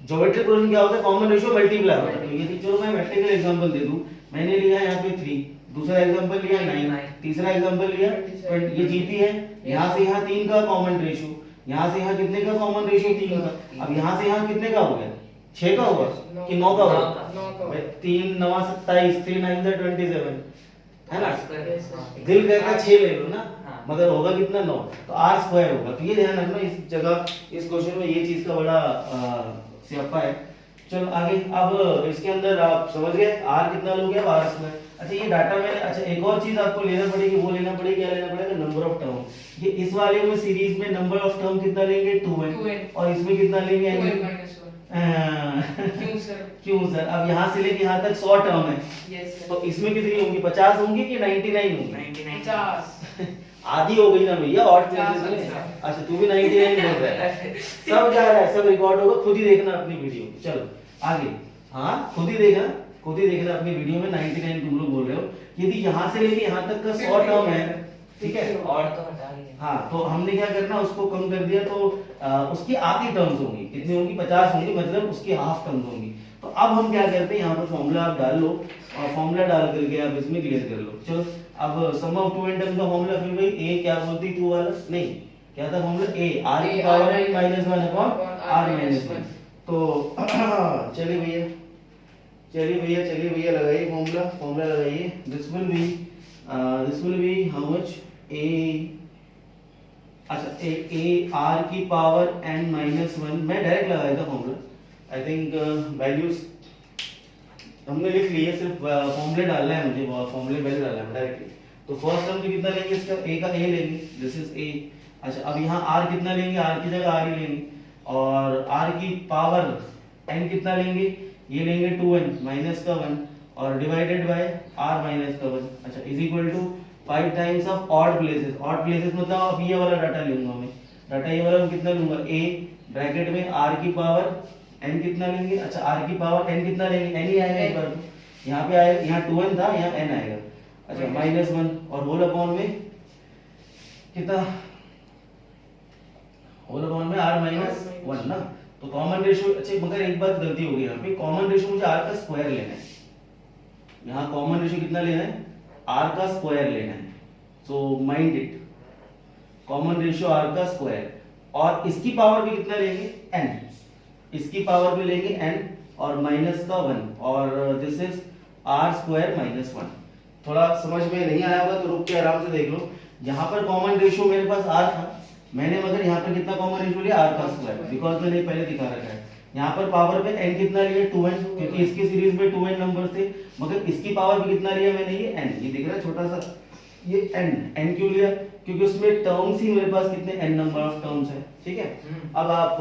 ज्योमेट्रिक प्रोग्रेशन क्या होता है, कॉमन रेशियो मल्टीप्लाई होता है। तो ये चलो मैं मैट्रिकल एग्जांपल दे दूं, मैंने लिया यहाँ पे 3, दूसरा एग्जांपल लिया 9, तीसरा एग्जांपल लिया 20। ये जीपी है, यहाँ से यहाँ 3 का कॉमन रेशियो, यहाँ से यहाँ कितने का कॉमन रेशियो, 3 का। अब यहाँ से यहाँ कितने का हो गया, 6 का होगा कि 9 का होगा। 3 9 27, 3 9 27, है ना। दिल कहता 6 ले लो ना, मगर होगा कितना 9, तो r स्क्वायर होगा। तो ये ध्यान रखना इस जगह, इस क्वेश्चन में ये चीज का बड़ा स्यापा है। चलो आगे, अब इसके अंदर आप समझ गए r कितना लोगे, अब r स्क्वायर। अच्छा ये डाटा मैंने, अच्छा एक और चीज आपको लेना पड़ेगी, वो लेना पड़ेगी, क्या लेना पड़ेगा, नंबर ऑफ टर्म। ये इस वाले में सीरीज में नंबर ऑफ टर्म कितना लेंगे, 2n, और इसमें कितना लेंगे, क्यों सर, अब यहाँ से लेके यहाँ तक 100 टर्म है। Yes sir. तो इसमें कितनी होंगी, 50 होंगी कि 99 होंगी, 99 आधी हो गई ना भैया, और प्लेसेस में। अच्छा तू भी 99 बोल रहा है, सब जा रहा है, सब रिकॉर्ड होगा, खुद ही देखना अपनी वीडियो। चलो आगे, हाँ खुद ही देखना, खुद ही देखना अपनी वीडियो में 99 तुम लोग बोल रहे हो। यदि यहाँ से लेके यहाँ तक का 100 टर्म है, ठीक है, और तो हटा ही हाँ, तो हमने क्या करना, उसको कम कर दिया, तो उसकी आधी टर्म्स होंगी, कितनी होंगी, 50 होंगी, मतलब उसकी हाफ टर्म्स होंगी। तो अब हम क्या करते हैं, यहाँ पर फॉर्मूला आप डाल लो, और फॉर्मूला डाल करके आप इसमें क्लियर कर लो। चलो अब सम ऑफ 2 एंड टर्म का फॉर्मूला, फिर भाई a क्या बोलती 2 वाला, नहीं क्या था फॉर्मूला, a r की power n minus 1 upon r minus 1। तो चलिए भैया, चलिए भैया लगाइए फॉर्मूला, फॉर्मूला लगाइए। This will B how much, a, अच्छा a r की पावर n माइनस 1, मैं डायरेक्ट लगाया था फॉर्मूला, आई थिंक वैल्यूज हमने लिख लिए, सिर्फ फॉर्मूले डालना है मुझे, फॉर्मूले पहले डालना है डायरेक्टली। तो फर्स्ट टर्म कितना लेंगे, इसका a का a लेंगे, दिस इज a। अच्छा अब यहाँ r कितना लेंगे, r की जगह r ही लेंगे, और r की पावर n कितना लेंगे, ये लेंगे 2n माइनस का 1, और डिवाइडेड बाय r माइनस का 1। अच्छा is equal to 5 times of odd places, odd places मतलब अब ये वाला डाटा लूंगा मैं, डाटा ये वाला कितना लूंगा, a ब्रैकेट में r की पावर n कितना लेंगे, अच्छा r की पावर n कितना लेंगे, n ही आएगा एक बार, तो यहाँ पे आएगा, यहाँ 2n था, यहाँ n आएगा। अच्छा माइनस 1 और होल अपॉन में कितना, होल अपॉन में r माइनस 1 ना। तो कॉमन रेशियो, अच्छा मगर एक बात गलती हो गई यहाँ पे, कॉमन रेशियो मुझे r का स्क्वायर लेना है, यहाँ कॉमन रेशियो कितना लेना है, r का स्क्वायर लेना है। So mind it, common ratio r का स्क्वायर, और इसकी पावर भी कितना लेंगे, n, इसकी पावर भी लेंगे n, और माइनस का 1, और this is r square minus 1। थोड़ा समझ में नहीं आया होगा तो रुक के आराम से देख लो। यहाँ पर कॉमन रेशियो मेरे पास r था, मैंने मगर यहाँ पर कितना कॉमन रेशियो लिया, r का स्क्वायर, बिकॉज मैंने पहले दिखा रखा है। यहाँ पर पावर पे n कितना लिया, 2n, क्योंकि इसकी सीरीज में 2n नंबर थे, मगर इसकी पावर भी कितना लिया मैंने, ये n, ये दिख रहा है छोटा सा, ये n क्यों लिया, क्योंकि उसमें टर्म्स ही मेरे पास कितने n नंबर ऑफ टर्म्स है, ठीक है। अब आप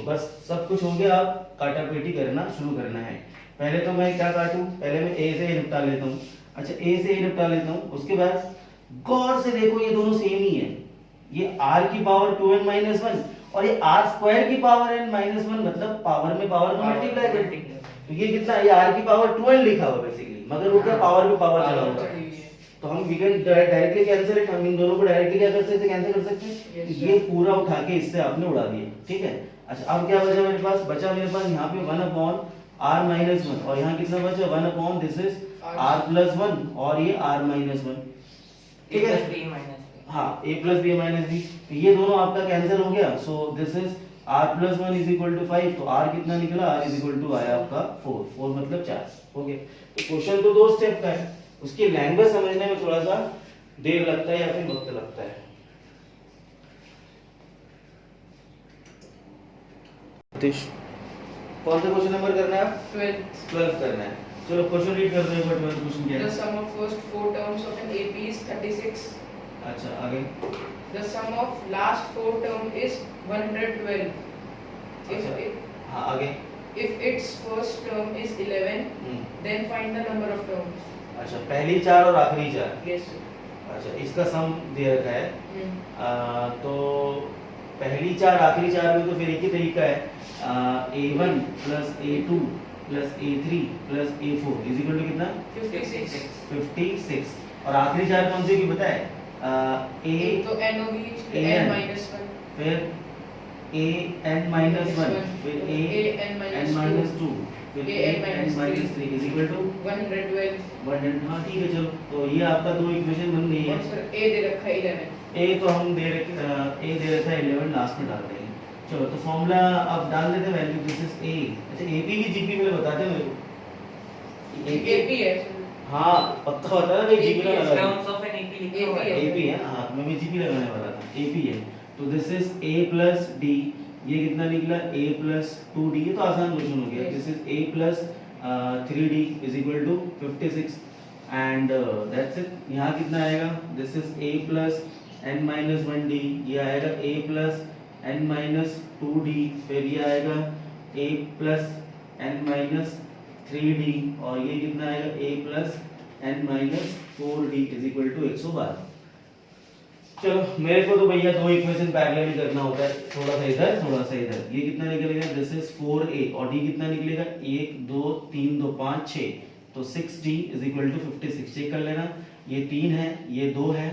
बस सब कुछ हो गया, आप काटापेटी करना शुरू करना है। पहले तो मैं क्या काटूं, पहले मैं a से निपटा लेता हूँ। अच्छा a से a निपटा लेता हूँ, उसके बाद गौर से देखो ये दोनों सेम ही है, ये r की पावर 2n माइनस 1 और ये r स्क्वायर की पावर n माइनस 1, मतलब पावर में पावर को मल्टीप्लाई करते हैं। तो ये कितना, ये r की पावर 2n लिखा हुआ बेसिकली, मगर वो क्या पावर में पावर चला हुआ है। तो हम we can directly cancel it, हम इन दोनों को डायरेक्टली क्या कर सकते हैं, कैंसिल कर सकते हैं। ये पूरा उठा के इससे आपने उड़ा दिया, ठीक है। अच्छा अब क्या बचा मेरे पास, मेरे पास यहाँ पे 1 अपॉन r माइनस 1, और यहाँ कितना बचा, 1 upon this is r plus 1, और ये r माइनस 1, ठीक है। हाँ a plus b minus b, तो ये दोनों आपका कैंसिल हो गया। So this is r plus 1 is equal to 5, तो r कितना निकला, r इज इक्वल टू आया आपका 4 मतलब 4, हो गया। तो क्वेश्चन तो 2 स्टेप का है, उसकी लैंग्वेज समझने में थोड़ा सा देर लगता है या फिर वक्त लगता है। कौन सा क्वेश्चन नंबर करना है, 12th करना है। चलो क्वेश्चन रीड कर दो एक बार, 12th क्वेश्चन क्या है। The sum of first 4 terms of an AP is 36. अच्छा आगे, The sum of last 4 term is 112. अच्छा, If हाँ आगे, its first term is 11, then find the number of terms. अच्छा पहली 4 और आखिरी 4, Yes. अच्छा इसका सम दे रखा है। Hmm. तो पहली 4 आखिरी 4 में तो फिर एक ही तरीका है, a1 plus a2 plus a3 plus a4 is equal to कितना, 56. 56। और आखिरी चार कौन से की पता है? ए एक तो n होगी, फिर AN, n minus 1, फिर a n minus 1, फिर a n n minus 2, फिर a A n n minus 3 is equal to 112, 100। हाँ ठीक है, चलो तो ये आपका दो इक्वेशन बन गई और है। फिर a दे रखा है 11। a तो हम दे रखे a दे रखा है 11, लास्ट में डाल देंगे। चलो तो फॉर्मूला अब डाल देते हैं वैल्यू, दिस इज a। अच्छा AP की GP मेरे बताते हैं मेरे को। AP है, हाँ पक्का बता रहा भाई, GP ना लगा टर्म्स ऑफ एन एपी लिखा हुआ है। AP है। हाँ तो मैं GP लगाने वाला था, AP है। तो this is a plus d, ये कितना निकला a प्लस 2d, ये तो आसान क्वेश्चन हो गया। This is a plus 3d is equal to 56 and that's it. यहाँ कितना आएगा? This is a plus n minus 1d, ये आएगा a plus n minus 2d, फिर ये आएगा a plus n minus 3d, और ये कितना आएगा a plus n minus 4d is equal to 112। चलो मेरे को तो भैया दो इक्वेशन पैरेलल करना होता है, थोड़ा सा इधर थोड़ा सा इधर। ये कितना निकलेगा? दिस इज 4a, और d कितना निकलेगा? 1 2 3 2 5 6, तो 6d is equal to 56। Check कर लेना, ये 3 है, ये 2 है,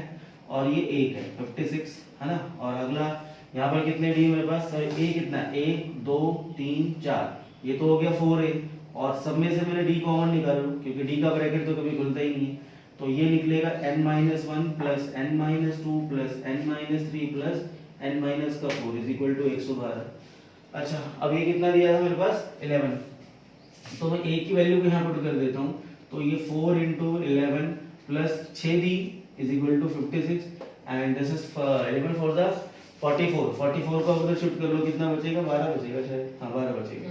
और ये 1 है, 56 है ना। और अगला यहाँ पर कितने d मेरे पास? सर a कितना? 1 2 3 4, ये तो हो गया 4a, और सब में से मैंने d कॉमन निकाल लो क्योंकि d का ब्रैकेट तो कभी खुलता ही नहीं है। तो ये निकलेगा n minus 1 plus n minus 2 plus n minus 3 plus n minus का 4 इज इक्वल टू 112। अच्छा अब ये कितना दिया था मेरे पास? 11। तो मैं a की वैल्यू को यहाँ पुट कर देता हूँ, तो ये 4 into 11 plus 6d is equal to 56 and this is 11 for the 44। 44 को उधर शिफ्ट कर लो, कितना बचेगा? 12 बचेगा शायद, हाँ 12 बचेगा।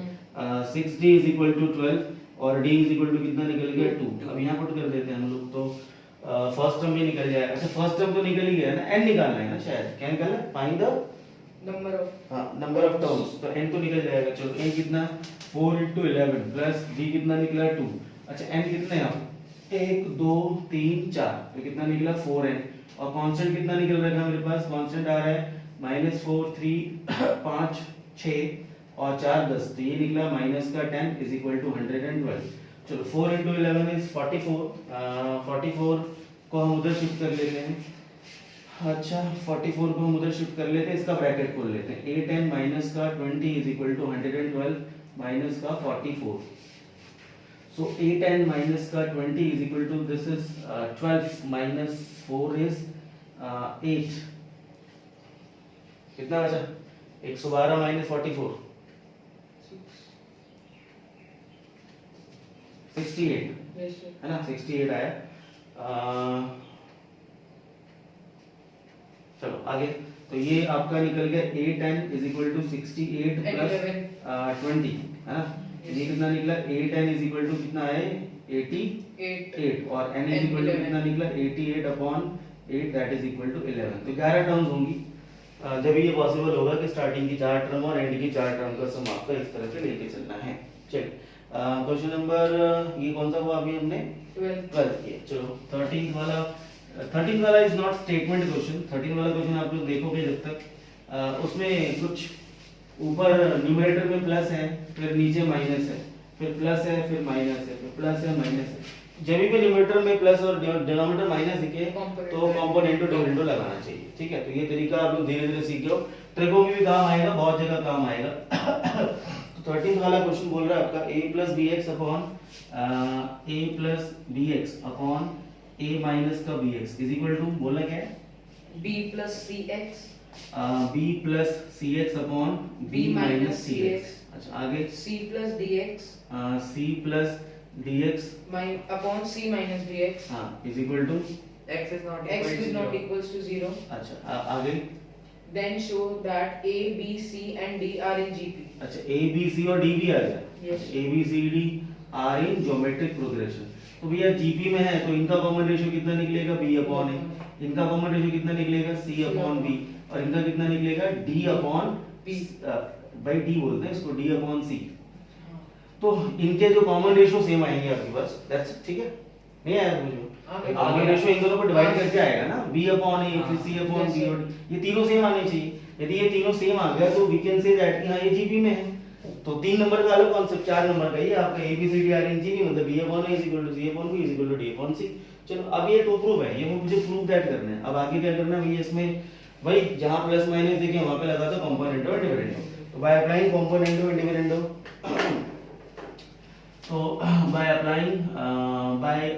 6d इज इक्वल टू 12 और d इज इक्वल टू कितना निकल गया? 2। अब यहाँ पुट कर देते हैं हम लोग, तो फर्स्ट टर्म भी निकल जाएगा। अच्छा फर्स्ट टर्म तो निकल ही गया ना, n निकालना है ना शायद, क्या निकालना है? Find the number of number of terms, तो n तो निकल जाएगा। चलो n कितना? 4 into 11 प्लस d कितना निकला? 2। अच्छा n कितने हैं? 1 2 3 4, तो कितना निकला? 4n। और कांस्टेंट कितना निकल रहा है मेरे पास? कांस्टेंट आ रहा है -4 3 5 6 और 4 10, तो ये निकला माइनस का 10 इज इक्वल टू 112। चलो 4 into 11 इज 44, 44 को हम उधर शिफ्ट कर लेते हैं। अच्छा 44 को हम उधर शिफ्ट कर लेते हैं, इसका ब्रैकेट खोल लेते हैं। 8n माइनस का 20 इज इक्वल टू 112 माइनस का 44। सो 8n माइनस का 20 is equal to this is 12 minus 4 is 8, कितना बचा? 112 माइनस 44 68 है ना, 68 आया। चलो आगे, तो ये आपका निकल गया 8n is equal to 68 plus 20 है ना। ये कितना निकला? 8n इज इक्वल टू कितना है? 88, और n इज इक्वल टू कितना निकला? 88 upon 8 that is equal to 11। तो 11 टर्म्स होंगी जब ये पॉसिबल होगा कि स्टार्टिंग की 4 टर्म और एंड की 4 टर्म का सम आपका इस तरह से लेके चलना है। चलिए क्वेश्चन नंबर ये कौन सा हुआ अभी हमने? 12 ये। चलो 13 वाला इज नॉट स्टेटमेंट क्वेश्चन। 13 वाला क्वेश्चन आप लोग देखोगे जब तक उसमें कुछ ऊपर न्यूमरेटर में प्लस है, फिर नीचे माइनस है, फिर प्लस है, फिर माइनस है, फिर प्लस है, माइनस है। जब भी न्यूमरेटर में प्लस और डिनोमिनेटर माइनस दिखे तो कंपोनेंट टू डिविडेंड लगाना चाहिए। ठीक है, तो ये तरीका आप लोग धीरे धीरे सीख लो, ट्रिको में भी काम आएगा, बहुत जगह काम आएगा। तो 13 वाला क्वेश्चन बोल रहा है आपका a plus b x upon a plus b x upon a minus का b x is equal to, बोलना क्या है? b plus cx b plus c x upon b minus c x. अच्छा आगे c plus dx c प्लस dx upon c minus dx हाँ is equal to x is not x equal is to not 0. equals to 0. अच्छा आगे Then show that a b c and d are in gp. अच्छा a b c और d भी आ गया। Yes. a b c d are in geometric progression. तो भैया GP में है तो इनका कॉमन रेशियो कितना निकलेगा? b अपॉन a, इनका कॉमन रेशियो कितना निकलेगा? c अपॉन b, और इनका कितना निकलेगा? d upon b by d बोलते हैं इसको, d अपॉन c। तो इनके जो कॉमन रेशियो सेम आएंगे आपके पास, दैट्स ठीक है। नहीं आया मुझे कॉमन रेशियो इन दोनों को डिवाइड करके आएगा ना, b अपॉन a फिर c अपॉन b, और ये तीनों सेम आने चाहिए। यदि ये तीनों सेम आ गया तो वी कैन से दैट कि हां ये जीपी में है। तो 3 नंबर का अलग कॉन्सेप्ट, 4 नंबर का ये आपका a b c d r in GP, मतलब b upon a is equal to c upon b is equal to d upon c। चलो अब ये टू प्रूव है, ये मुझे प्रूव दैट करना है। अब आगे क्या करना है भैया, इसमें वही जहां प्लस माइनस देखे वहां पे लगा दो कंपोनेंट और डिविडेंड। तो by applying component and dividend, तो by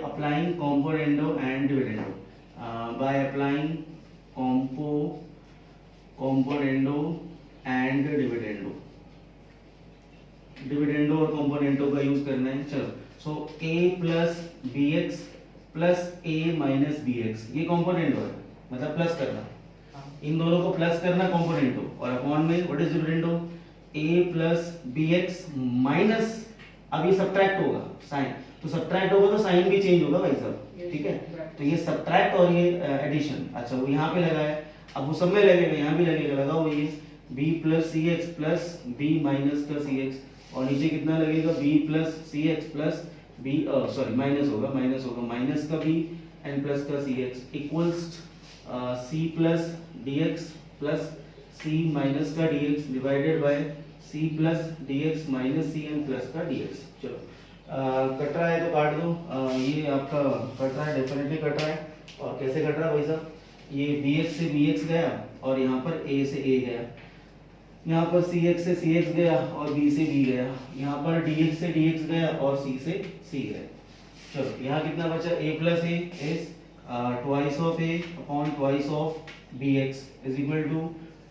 applying componendo and dividendo, by applying componendo and dividendo और कंपोनेंटो का यूज करना है। चलो, so a plus b x plus a minus b x, ये कंपोनेंटो है, मतलब प्लस करना, इन दोनों को प्लस करना कंपोनेंटो, और अपॉन में व्हाट इज डिविडेंडो, a plus b x minus, अब ये सब्ट्रैक्ट होगा साइन, तो सब्ट्रैक्ट होगा तो साइन भी चेंज होगा भाई साहब, ठीक है। तो ये सब्ट्रैक्ट और ये एडिशन, अच्छा वो यहाँ पे लगा है, अब वो सब में लगेगा, यहाँ भी लगेगा, लगाओ ये b plus c x plus b minus का सी एक्स, और नीचे कितना लगेगा b plus c x plus b, sorry minus होगा माइनस का b एंड प्लस का c x equals c plus d x plus c minus का d x divided by c plus d x minus c and plus का d x. चलो cut रहा है तो काट दो, ये आपका कट रहा है, डेफिनेटली कट रहा है। और कैसे कट रहा है भाई साहब, ये bx से bx गया और यहाँ पर a से a गया, यहाँ पर cx से cx गया और b से b गया, यहाँ पर dx से dx गया और c से c गया। चलो यहाँ कितना बचा, a plus a is twice of a upon twice of bx is equal to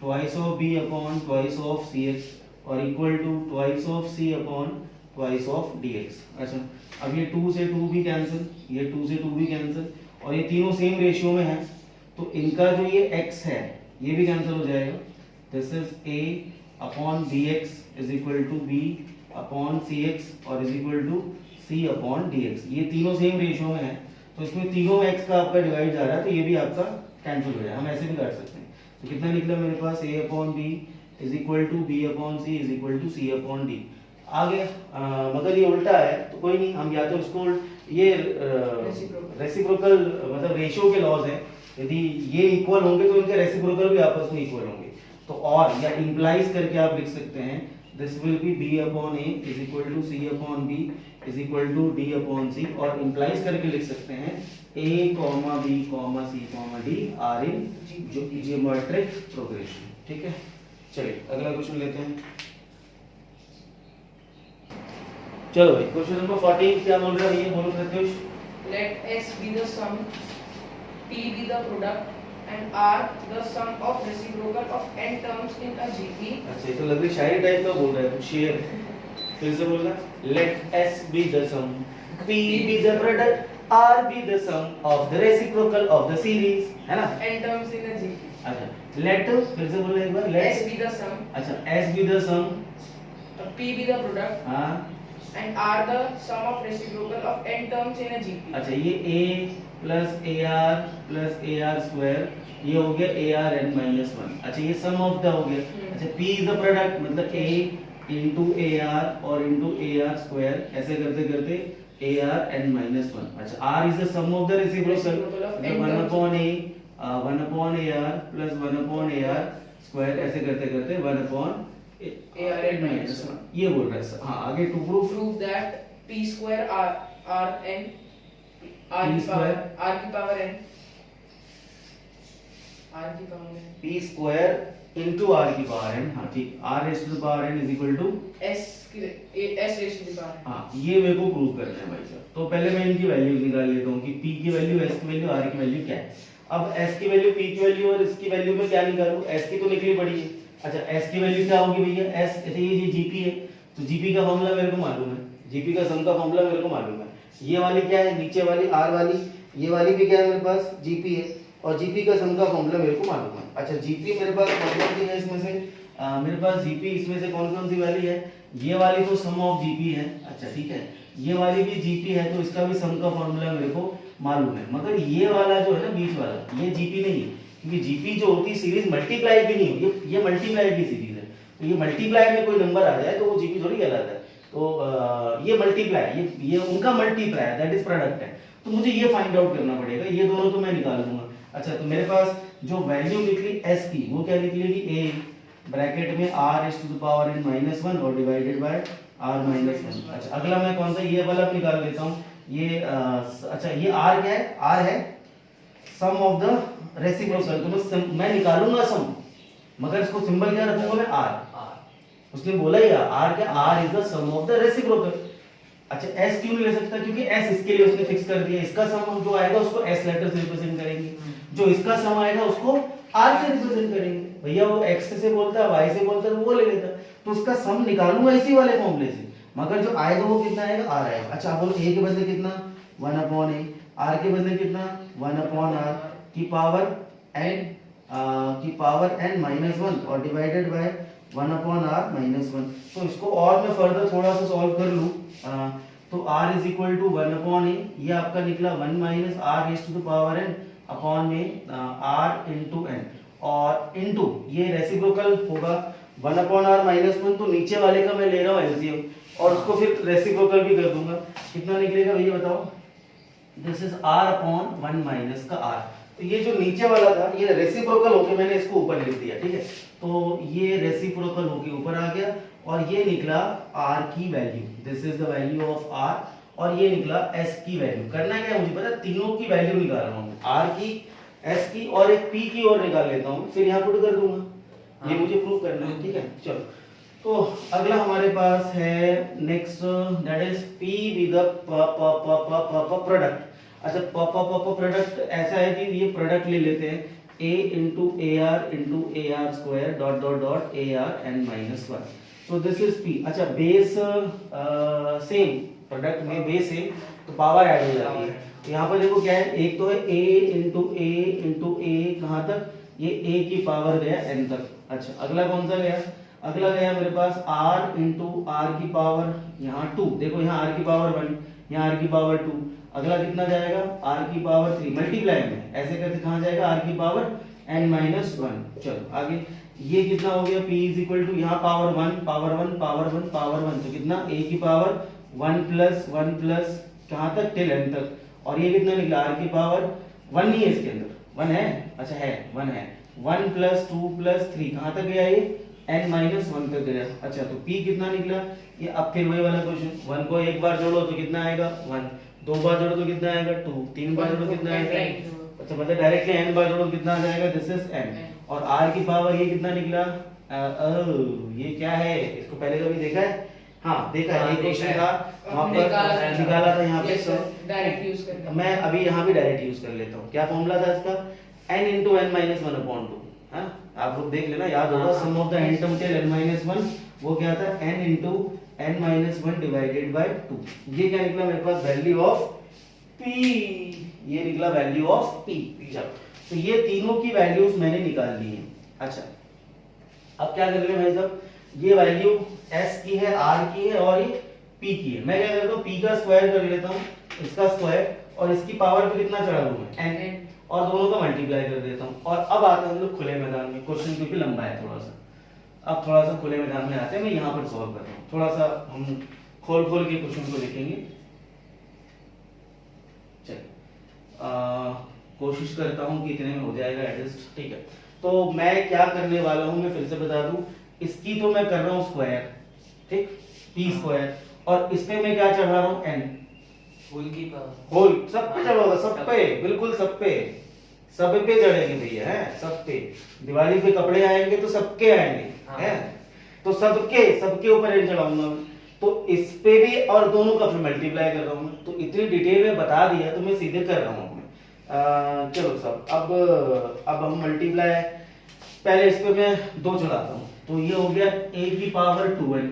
twice of b upon twice of cx और equal to twice of c upon twice of dx। अच्छा अब ये 2 से 2 भी कैंसिल, ये 2 से 2 भी cancel, और ये तीनों सेम रेशियो में है, तो इनका जो ये x है ये भी कैंसिल हो जाएगा। This is a upon bx is equal to b upon cx और is equal to c upon dx, ये तीनों सेम रेशियो में है, तो इसमें तीनों x का आपका डिवाइड जा रहा है, तो ये भी आपका कैंसिल हो जाएगा। हम ऐसे भी काट सकते हैं, तो कितना निकला मेरे पास, a upon b is equal to b upon c is equal to c upon d। आगे मगर ये उल्टा है तो कोई नहीं, हम या तो इसको ये रेसिप्रोकल मतलब रेशियो के लॉज है, यदि ये इक्वल होंगे तो इनके रेसिप्रोकल भी आपस में इक्वल होंगे, तो और या इंप्लाइज करके आप लिख सकते हैं this will be b upon a is equal to c upon b is equal to d upon c, और इंप्लाइज करके लिख सकते हैं a comma b comma c comma d are in geometric progression. ठीक है, चलिए अगला क्वेश्चन लेते हैं। चलो भाई क्वेश्चन नंबर 14 क्या बोल रहा है ये बोलो Pratyush. Let S be the sum, P be the product, and R the sum of reciprocal of n terms in a GP. अच्छा ये तो लग रही शायरी टाइप का बोल रहा है, कुछ शेर फिर से बोलना। Let S be the sum, P be the product, R be the sum of the reciprocal of the series, है ना? N terms in a GP. अच्छा let फिर से बोलना एक बार। Let S be the sum, अच्छा S be the sum, P be the product, हाँ and R the sum of reciprocal of n terms in a GP. अच्छा ये a plus AR square ये हो गया ARn माइनस 1। अच्छा ये सम of the हो गया। अच्छा P इज द प्रोडक्ट मतलब A इंटू AR और इंटू AR स्क्वायर, ऐसे करते करते ARn माइनस 1। अच्छा R is the sum of the reciprocal मतलब 1 upon AR plus 1 upon AR square, ऐसे करते करते 1 अपॉन ARn माइनस 1 ये बोल रहा है। हाँ आगे to proof Prove that P square R n R की power n p square into r की पावर n। हाँ ठीक, r raise to the power n is equal to s raise to the power. हाँ ये मेरे को prove करना है भाई साहब। तो पहले मैं इनकी वैल्यू निकाल लेता हूँ कि p की वैल्यू, s की वैल्यू, r की वैल्यू क्या है। अब s की वैल्यू, p की वैल्यू और इसकी वैल्यू में क्या निकालूं, s की तो निकली पड़ी है। अच्छा s की वैल्यू क्या होगी भैया, s ये gp है, तो gp का फॉर्मूला मेरे को मालूम है, gp का सम का फॉर्मूला मेरे को मालूम है। ये वाली क्या है, नीचे वाली r वाली, ये वाली भी क्या है मेरे पास gp है, और gp का सम का फॉर्मूला मेरे को मालूम है। अच्छा gp मेरे पास कौन कौन सी है इसमें से, मेरे पास gp इसमें से कौन कौन सी वाली है, ये वाली तो सम ऑफ gp है। अच्छा ठीक है, ये वाली भी gp है तो इसका भी सम का फॉर्मूला मेरे को मालूम है, मगर ये वाला जो है ना बीच वाला ये gp नहीं है, क्योंकि gp जो होती है सीरीज मल्टीप्लाई भी नहीं होती, ये मल्टीप्लाई की सीरीज है, तो ये मल्टीप्लाई में कोई नंबर आ जाए तो वो gp थोड़ी कहलाता है। तो ये मल्टीप्लाई, ये उनका मल्टीप्लाई है, दैट इज प्रोडक्ट है, तो मुझे ये फाइंड आउट करना पड़ेगा, ये दोनों तो मैं निकाल लूंगा। अच्छा तो मेरे पास जो वैल्यू निकली s की वो क्या निकलेगी, a ब्रैकेट में r is to the power n minus 1 और डिवाइडेड बाय r minus 1। अच्छा अगला मैं कौन सा ये वाला निकाल लेता हूँ, ये अच्छा ये r क्या है, r है सम ऑफ द रेसिप्रोकल। तो मैं निकालूंगा सम, मगर इसको सिंबल क्या रखूंगा मैं, r। उसने बोला ही r क्या, r is the sum of the reciprocal. अच्छा s क्यों नहीं ले सकता, क्योंकि s इसके लिए उसने फिक्स कर दिया, इसका सम जो आएगा उसको s लेटर से रिप्रेजेंट करेंगे, जो इसका सम आएगा उसको r से रिप्रेजेंट करेंगे। भैया वो x से बोलता है, y से बोलता है, वो ले लेता, तो उसका सम निकालूंगा इसी वाले फॉर्मूले से, मगर जो आएगा वो कितना आएगा, r आएगा। अच्छा आप बोलो a के बदले कितना 1/a, r के बदले कितना 1/r की पावर n माइनस 1 और डिवाइडेड बाय 1/r माइनस 1। तो इसको और मैं फर्दर थोड़ा सा सॉल्व कर लूं, तो r is equal to 1/a, ये आपका निकला 1 minus r raise to the power n upon में r इनटू n, और इनटू ये रेसिप्रोकल होगा 1/r माइनस 1, तो नीचे वाले का मैं ले रहा हूँ एलसीएम और उसको फिर रेसिप्रोकल भी कर दूंगा। कितना निकलेगा भैया बताओ, this is r upon 1 minus का r। तो ये जो नीचे वाला था ये रेसिप्रोकल होके मैंने इसको ऊपर लिख दिया, ठीक है, तो ये रेसिप्रोकल होके ऊपर आ गया और ये निकला r की value, this is the value of r, और ये निकला s की वैल्यू। करना क्या है मुझे पता, तीनों की वैल्यू निकाल रहा हूँ, r की, s की और एक p की और निकाल लेता हूँ, फिर यहाँ पुट कर दूंगा, ये मुझे प्रूव करना है, ठीक है। चलो तो अगला हमारे पास है next, that is p with product. अच्छा प्रोडक्ट ऐसा है कि ये प्रोडक्ट ले लेते हैं a into ar square dot dot dot ar n minus 1, so this is p। अच्छा बेस सेम, प्रोडक्ट में बेस सेम तो पावर ऐड हो जाती है। यहाँ पर देखो क्या है, एक तो है a into a कहाँ तक, ये a की पावर गया n तक। अच्छा अगला कौन सा गया, अगला गया मेरे पास r into r की पावर यहाँ 2, देखो यहाँ r की पावर 1, यहाँ r की पावर 2, अगला कितना जाएगा r की पावर 3, मल्टीप्लाई में ऐसे करके कहाँ जाएगा r की पावर n माइनस 1। चलो आगे ये कितना हो गया, p इज इक्वल टू यहाँ पावर 1 पावर 1 पावर 1 पावर 1, तो कितना a की पावर 1 प्लस कहाँ तक टिल n तक, और ये कितना निकला r की पावर 1 नहीं है इसके अंदर, 1 है, अच्छा है 1 है, 1 प्लस 2 प्लस 3 कहाँ तक गया ये n माइनस 1 तक गया। अच्छा तो p कितना निकला, ये अब फिर वही वाला क्वेश्चन, 1 को एक बार जोड़ो तो कितना आएगा 1, 2 बार जोड़ो तो कितना आएगा 2, 3 बार जोड़ो कितना आएगा, अच्छा मतलब डायरेक्टली n बार जोड़ो कितना आ जाएगा, दिस इज n, और r की पावर ये कितना निकला, ये क्या है, इसको पहले कभी देखा है, हाँ देखा है, एक क्वेश्चन था वहां पर निकाला था यहाँ पे, डायरेक्ट यूज करना, मैं अभी यहाँ भी डायरेक्ट यूज कर लेता हूँ। क्या फॉर्मूला था इसका, n into n minus 1 upon 2, हाँ आप लोग देख लेना, याद होगा, sum of the n term till n minus 1, वो क्या था n into n minus 1 divided by 2। ये क्या निकला मेरे पास, वैल्यू ऑफ p, ये निकला वैल्यू ऑफ p। तो ये तीनों की वैल्यूज मैंने निकाल ली हैं। अच्छा अब क्या कर रहे हैं भाई साहब, ये वैल्यू s की है, r की है और ये p की है, मैं क्या करता हूँ p का स्क्वायर कर लेता हूँ, इसका स्क्वायर, और इसकी पावर पे कितना चढ़ा दूं मैं n, और दोनों का मल्टीप्लाई कर देता हूँ। और अब आते हैं हम लोग खुले मैदान में, क्वेश्चन क्योंकि लंबा है थोड़ा सा, अब थोड़ा सा खुले मैदान में आते हैं, मैं यहाँ पर सॉल्व करता हूँ, थोड़ा सा हम खोल के क्वेश्चन को देखेंगे। चलिए कोशिश करता हूँ कि इतने में हो जाएगा एडजस्ट, ठीक है। तो मैं क्या करने वाला हूँ, मैं फिर से बता दूं, इसकी तो मैं कर रहा हूँ स्क्वायर, ठीक, p स्क्वायर, और इस पे मैं क्या चढ़ा रहा हूँ n, होल की पावर, होल सब पे चढ़ोगा, सब पे, बिल्कुल सब पे चढ़ेंगे भैया, है सब पे, दिवाली पे कपड़े आएंगे तो सबके आएंगे, हैं, तो सबके ऊपर n चढ़ाऊंगा मैं, तो इस पे भी और दोनों का फिर मल्टीप्लाई कर रहा हूँ मैं। तो इतनी डिटेल में बता दिया तो मैं सीधे कर रहा हूँ अपने। चलो सब, अब हम मल्टीप्लाई, पहले इस पे मैं 2 चढ़ाता हूँ, तो ये हो गया a की पावर 2n,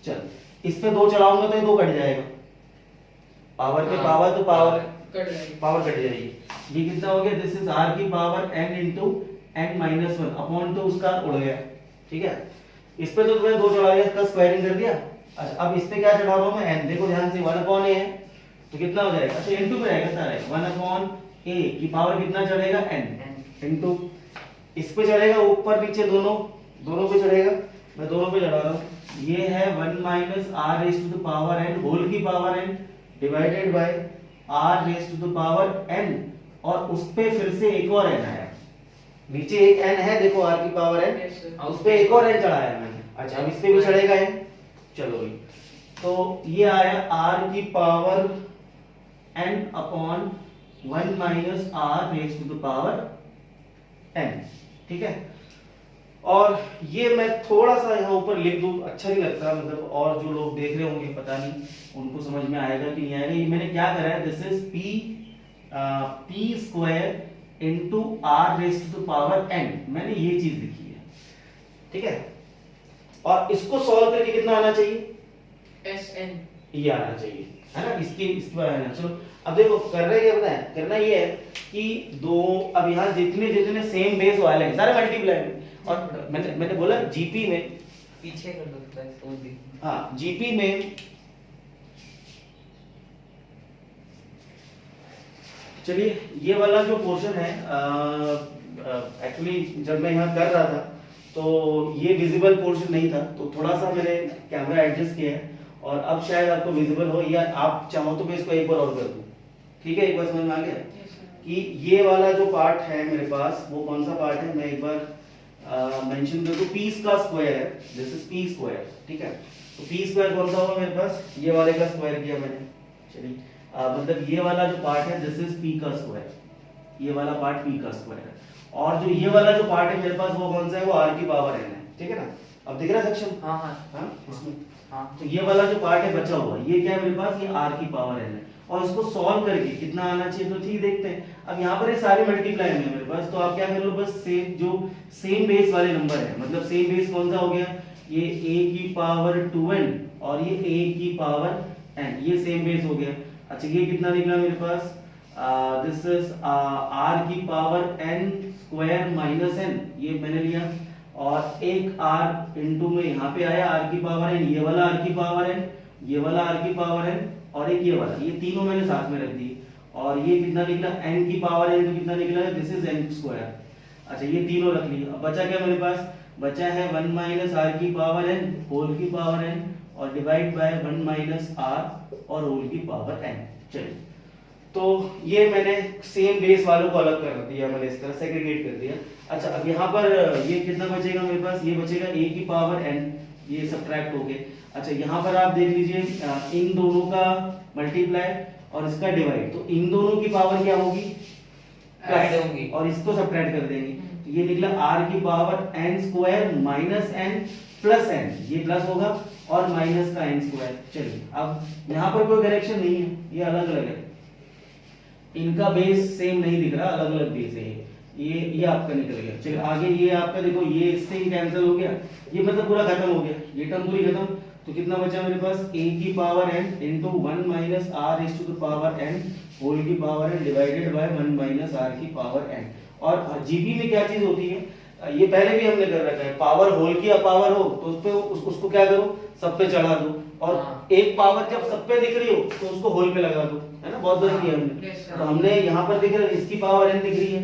चल इस पे 2 चढ़ाऊंगा तो ये 2 कट जाएगा, पावर पे पावर तो पावर कट जाएगी, ये कितना हो गया, दिस इज r की power n into n minus 1 upon, तो उसका उड़ गया, ठीक है। इस पे तो मैंने 2 चढ़ा दिया, इसका स्क्वायरिंग कर दिया। अच्छा अब इस पे क्या चढ़ा रहा हूं मैं, n, देखो ध्यान से 1 अपॉन a है, तो कितना हो जाएगा, अच्छा इनटू पे आएगा सारा, 1 अपॉन a की पावर कितना चढ़ेगा n, इनटू इस पे चढ़ेगा ऊपर नीचे दोनों पे चढ़ेगा, मैं दोनों पे चढ़ा रहा हूं, ये है 1 minus r raise to the power n whole की power n divided by r raise to the power n, और उस पे फिर से एक और n आया, नीचे एक n है देखो r की पावर n, उस पे एक और n चढ़ाया मैंने। अच्छा अब इस पे भी चढ़ेगा n, चलो भाई, तो ये आया r की power n upon 1 minus r raise to the power n, ठीक है। और ये मैं थोड़ा सा यहाँ ऊपर लिख दूं, अच्छा नहीं लगता, मतलब और जो लोग देख रहे होंगे पता नहीं उनको समझ में आएगा कि नहीं आएगा। ये मैंने क्या करा है, this is p square into r raise to the power n, मैंने ये चीज लिखी है, ठीक है। और इसको सॉल्व करके कितना आना चाहिए, SN, ये आना चाहिए, है ना। इसके बारे में चलो अब देखो कर रहे क्या, पता है करना ये है कि दो, अब यहाँ जितने जितने सेम बेस वाले हैं सारे मल्टीप्लाई में, और मैंने बोला जीपी में, पीछे कर दो थोड़ा इसको भी। हाँ जीपी में, चलिए ये वाला जो पोर्शन है एक्चुअली जब मैं यहाँ कर रहा था तो ये विजिबल पोर्शन नहीं था, तो थोड़ा सा मैंने कैमरा एडजस्ट किया है और अब शायद आपको विजिबल हो, या आप चाहो तो मैं इसको एक बार और कर दूं, ठीक है। एक बार समझ में आ गया कि ये वाला जो पार्ट है मेरे पास वो कौन सा पार्ट है, मैं एक बार मेंशन कर दूं, पी का स्क्वायर है, दिस इज पी स्क्वायर, ठीक है। तो पी स्क्वायर कौन सा होगा मेरे पास, ये वाले का स्क्वायर किया मैंने, चलिए मतलब ये वाला जो पार्ट है दिस इज पी का स्क्वायर, ये वाला पार्ट पी का स्क्वायर है, और जो ये वाला जो पार्ट है मेरे पास वो कौन सा है, वो आर की पावर n है, ठीक है ना। अब दिख रहा है सेक्शन, हाँ हाँ हाँ इसमें, हाँ। तो ये वाला जो पार्ट है बचा हुआ, ये क्या है मेरे पास, ये r की पावर n है, और इसको सॉल्व करके कितना आना चाहिए, तो ठीक देखते हैं। अब यहाँ पर ये सारे मल्टीप्लाई में मेरे पास, तो आप क्या कर लो, बस सेम जो सेम बेस वाले नंबर है, मतलब सेम बेस कौन सा हो गया, ये a की पावर 2n और ये a की पावर n, ये सेम बेस हो गया। अच्छा ये कितना निकला मेरे पास, दिस इज r की power n square minus n, ये मैंने लिया, और एक r इंटू में यहाँ पे आया r की पावर n, ये वाला r की पावर n, ये वाला r की पावर n, और एक ये वाला, ये तीनों मैंने साथ में रख दिए, और ये कितना निकला n की पावर n, तो कितना निकला, दिस इज n स्क्वायर। अच्छा ये तीनों रख लिए, अब बचा क्या मेरे पास, बचा है 1 माइनस r की पावर n होल की पावर n और डिवाइड बाय 1 माइनस r और होल की पावर n। चलिए तो ये मैंने सेम बेस वालों को अलग कर दिया, मैंने इस तरह सेग्रीगेट कर दिया। अच्छा अब यहाँ पर ये कितना बचेगा मेरे पास, ये बचेगा a की पावर n, ये सब्ट्रैक्ट हो गए। अच्छा यहाँ पर आप देख लीजिए इन दोनों का मल्टीप्लाई और इसका डिवाइड, तो इन दोनों की पावर क्या होगी, ऐड होंगी, और इसको सब्ट्रैक्ट कर देंगे, तो ये निकला r की power n square minus n plus n, ये प्लस होगा और माइनस का n स्क्वायर। चलिए अब यहाँ पर कोई करेक्शन नहीं है, ये अलग अलग है, इनका बेस सेम नहीं दिख रहा, अलग अलग बेस है, ये आपका निकल गया। चलिए आगे ये आपका देखो, ये इससे ही कैंसिल हो गया, ये मतलब पूरा खत्म हो गया, ये टर्म पूरी खत्म, तो कितना बचा मेरे पास, a की power n into 1 minus r raise to the power n whole की power n divided by 1 minus r की पावर n। और जीबी में क्या चीज होती है, ये पहले भी हमने कर रखा है, पावर होल की पावर हो तो उस पे उसको क्या करो, सब पे चढ़ा दो, और एक पावर जब सब पे दिख रही हो तो उसको होल पे लगा दो, है ना, बहुत बार किया हमने। तो हमने यहाँ पर दिख रहा है इसकी पावर n दिख रही है,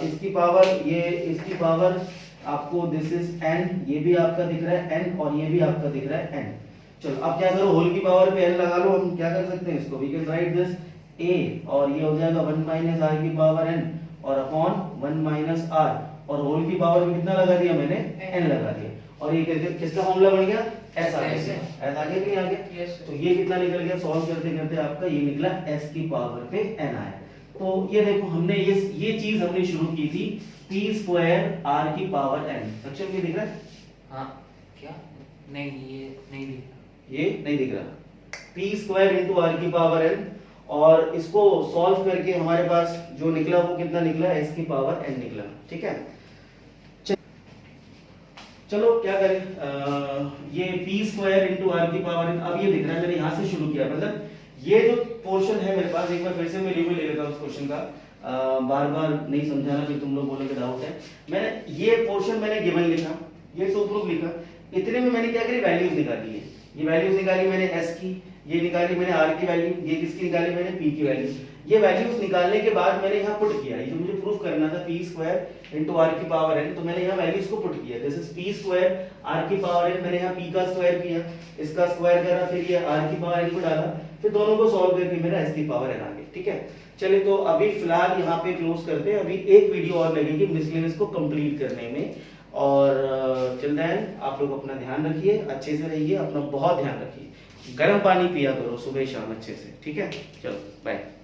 इसकी पावर, ये इसकी पावर आपको दिस इज n, ये भी आपका दिख रहा है n और ये भी आपका दिख रहा है n। चलो अब क्या करो, होल की पावर पे n लगा लो, हम क्या कर सकते हैं इसको, we can write this a, और ये हो जाएगा 1 माइनस r की पावर n और अपॉन 1 माइनस r, और होल की पावर में कितना लगा दिया मैंने, n लगा दिया, और ये कहते किसका फॉर्मूला बन गया, s आ गया, s आ गया कि नहीं आ गया। तो ये कितना निकल गया, सॉल्व करते करते आपका ये निकला s की पावर पे n आया। तो ये देखो हमने ये चीज हमने शुरू की थी, p स्क्वायर r की पावर n, सेक्शन में दिख रहा है, हाँ क्या, नहीं ये नहीं दिख रहा, ये नहीं दिख रहा, p स्क्वायर इंटू r की पावर n, और इसको सॉल्व करके हमारे पास जो निकला वो कितना निकला, s की पावर n निकला, ठीक है। चलो क्या करें, ये p स्क्वायर इंटू r की पावर n, अब ये दिख रहा है, मैंने यहाँ से शुरू किया, मतलब ये जो पोर्शन है मेरे पास, एक बार फिर से मैं रिव्यू ले लेता हूँ उस क्वेश्चन का, बार बार नहीं समझाना फिर तुम लोग बोलोगे डाउट है। मैंने ये पोर्शन मैंने गिवन लिखा, ये टू प्रूफ लिखा, इतने में मैंने क्या करी, वैल्यूज निकाली है, ये वैल्यूज निकाली मैंने s की, ये निकाली मैंने r की वैल्यू, ये किसकी निकाली मैंने p की वैल्यू। ये वैल्यूज निकालने के बाद मैंने यहाँ पुट किया, ये जो मुझे प्रूफ करना था p स्क्वायर इंटू r की पावर n, तो मैंने यहाँ वैल्यूज को पुट किया, this is p square r की पावर n, मैंने यहाँ p का स्क्वायर किया, इसका स्क्वायर करा, फिर ये r की पावर n को डाला, फिर दोनों को सॉल्व करके मेरा s की पावर n आ गया, ठीक है। चलिए तो अभी फिलहाल यहाँ पे क्लोज करते हैं, अभी एक वीडियो और लगेगी मिसलेनियस को कंप्लीट करने में, और टिल देन आप लोग अपना ध्यान रखिए, अच्छे से रहिए, अपना बहुत ध्यान रखिए। गर्म पानी पिया करो सुबह शाम अच्छे से, ठीक है? चलो बाय।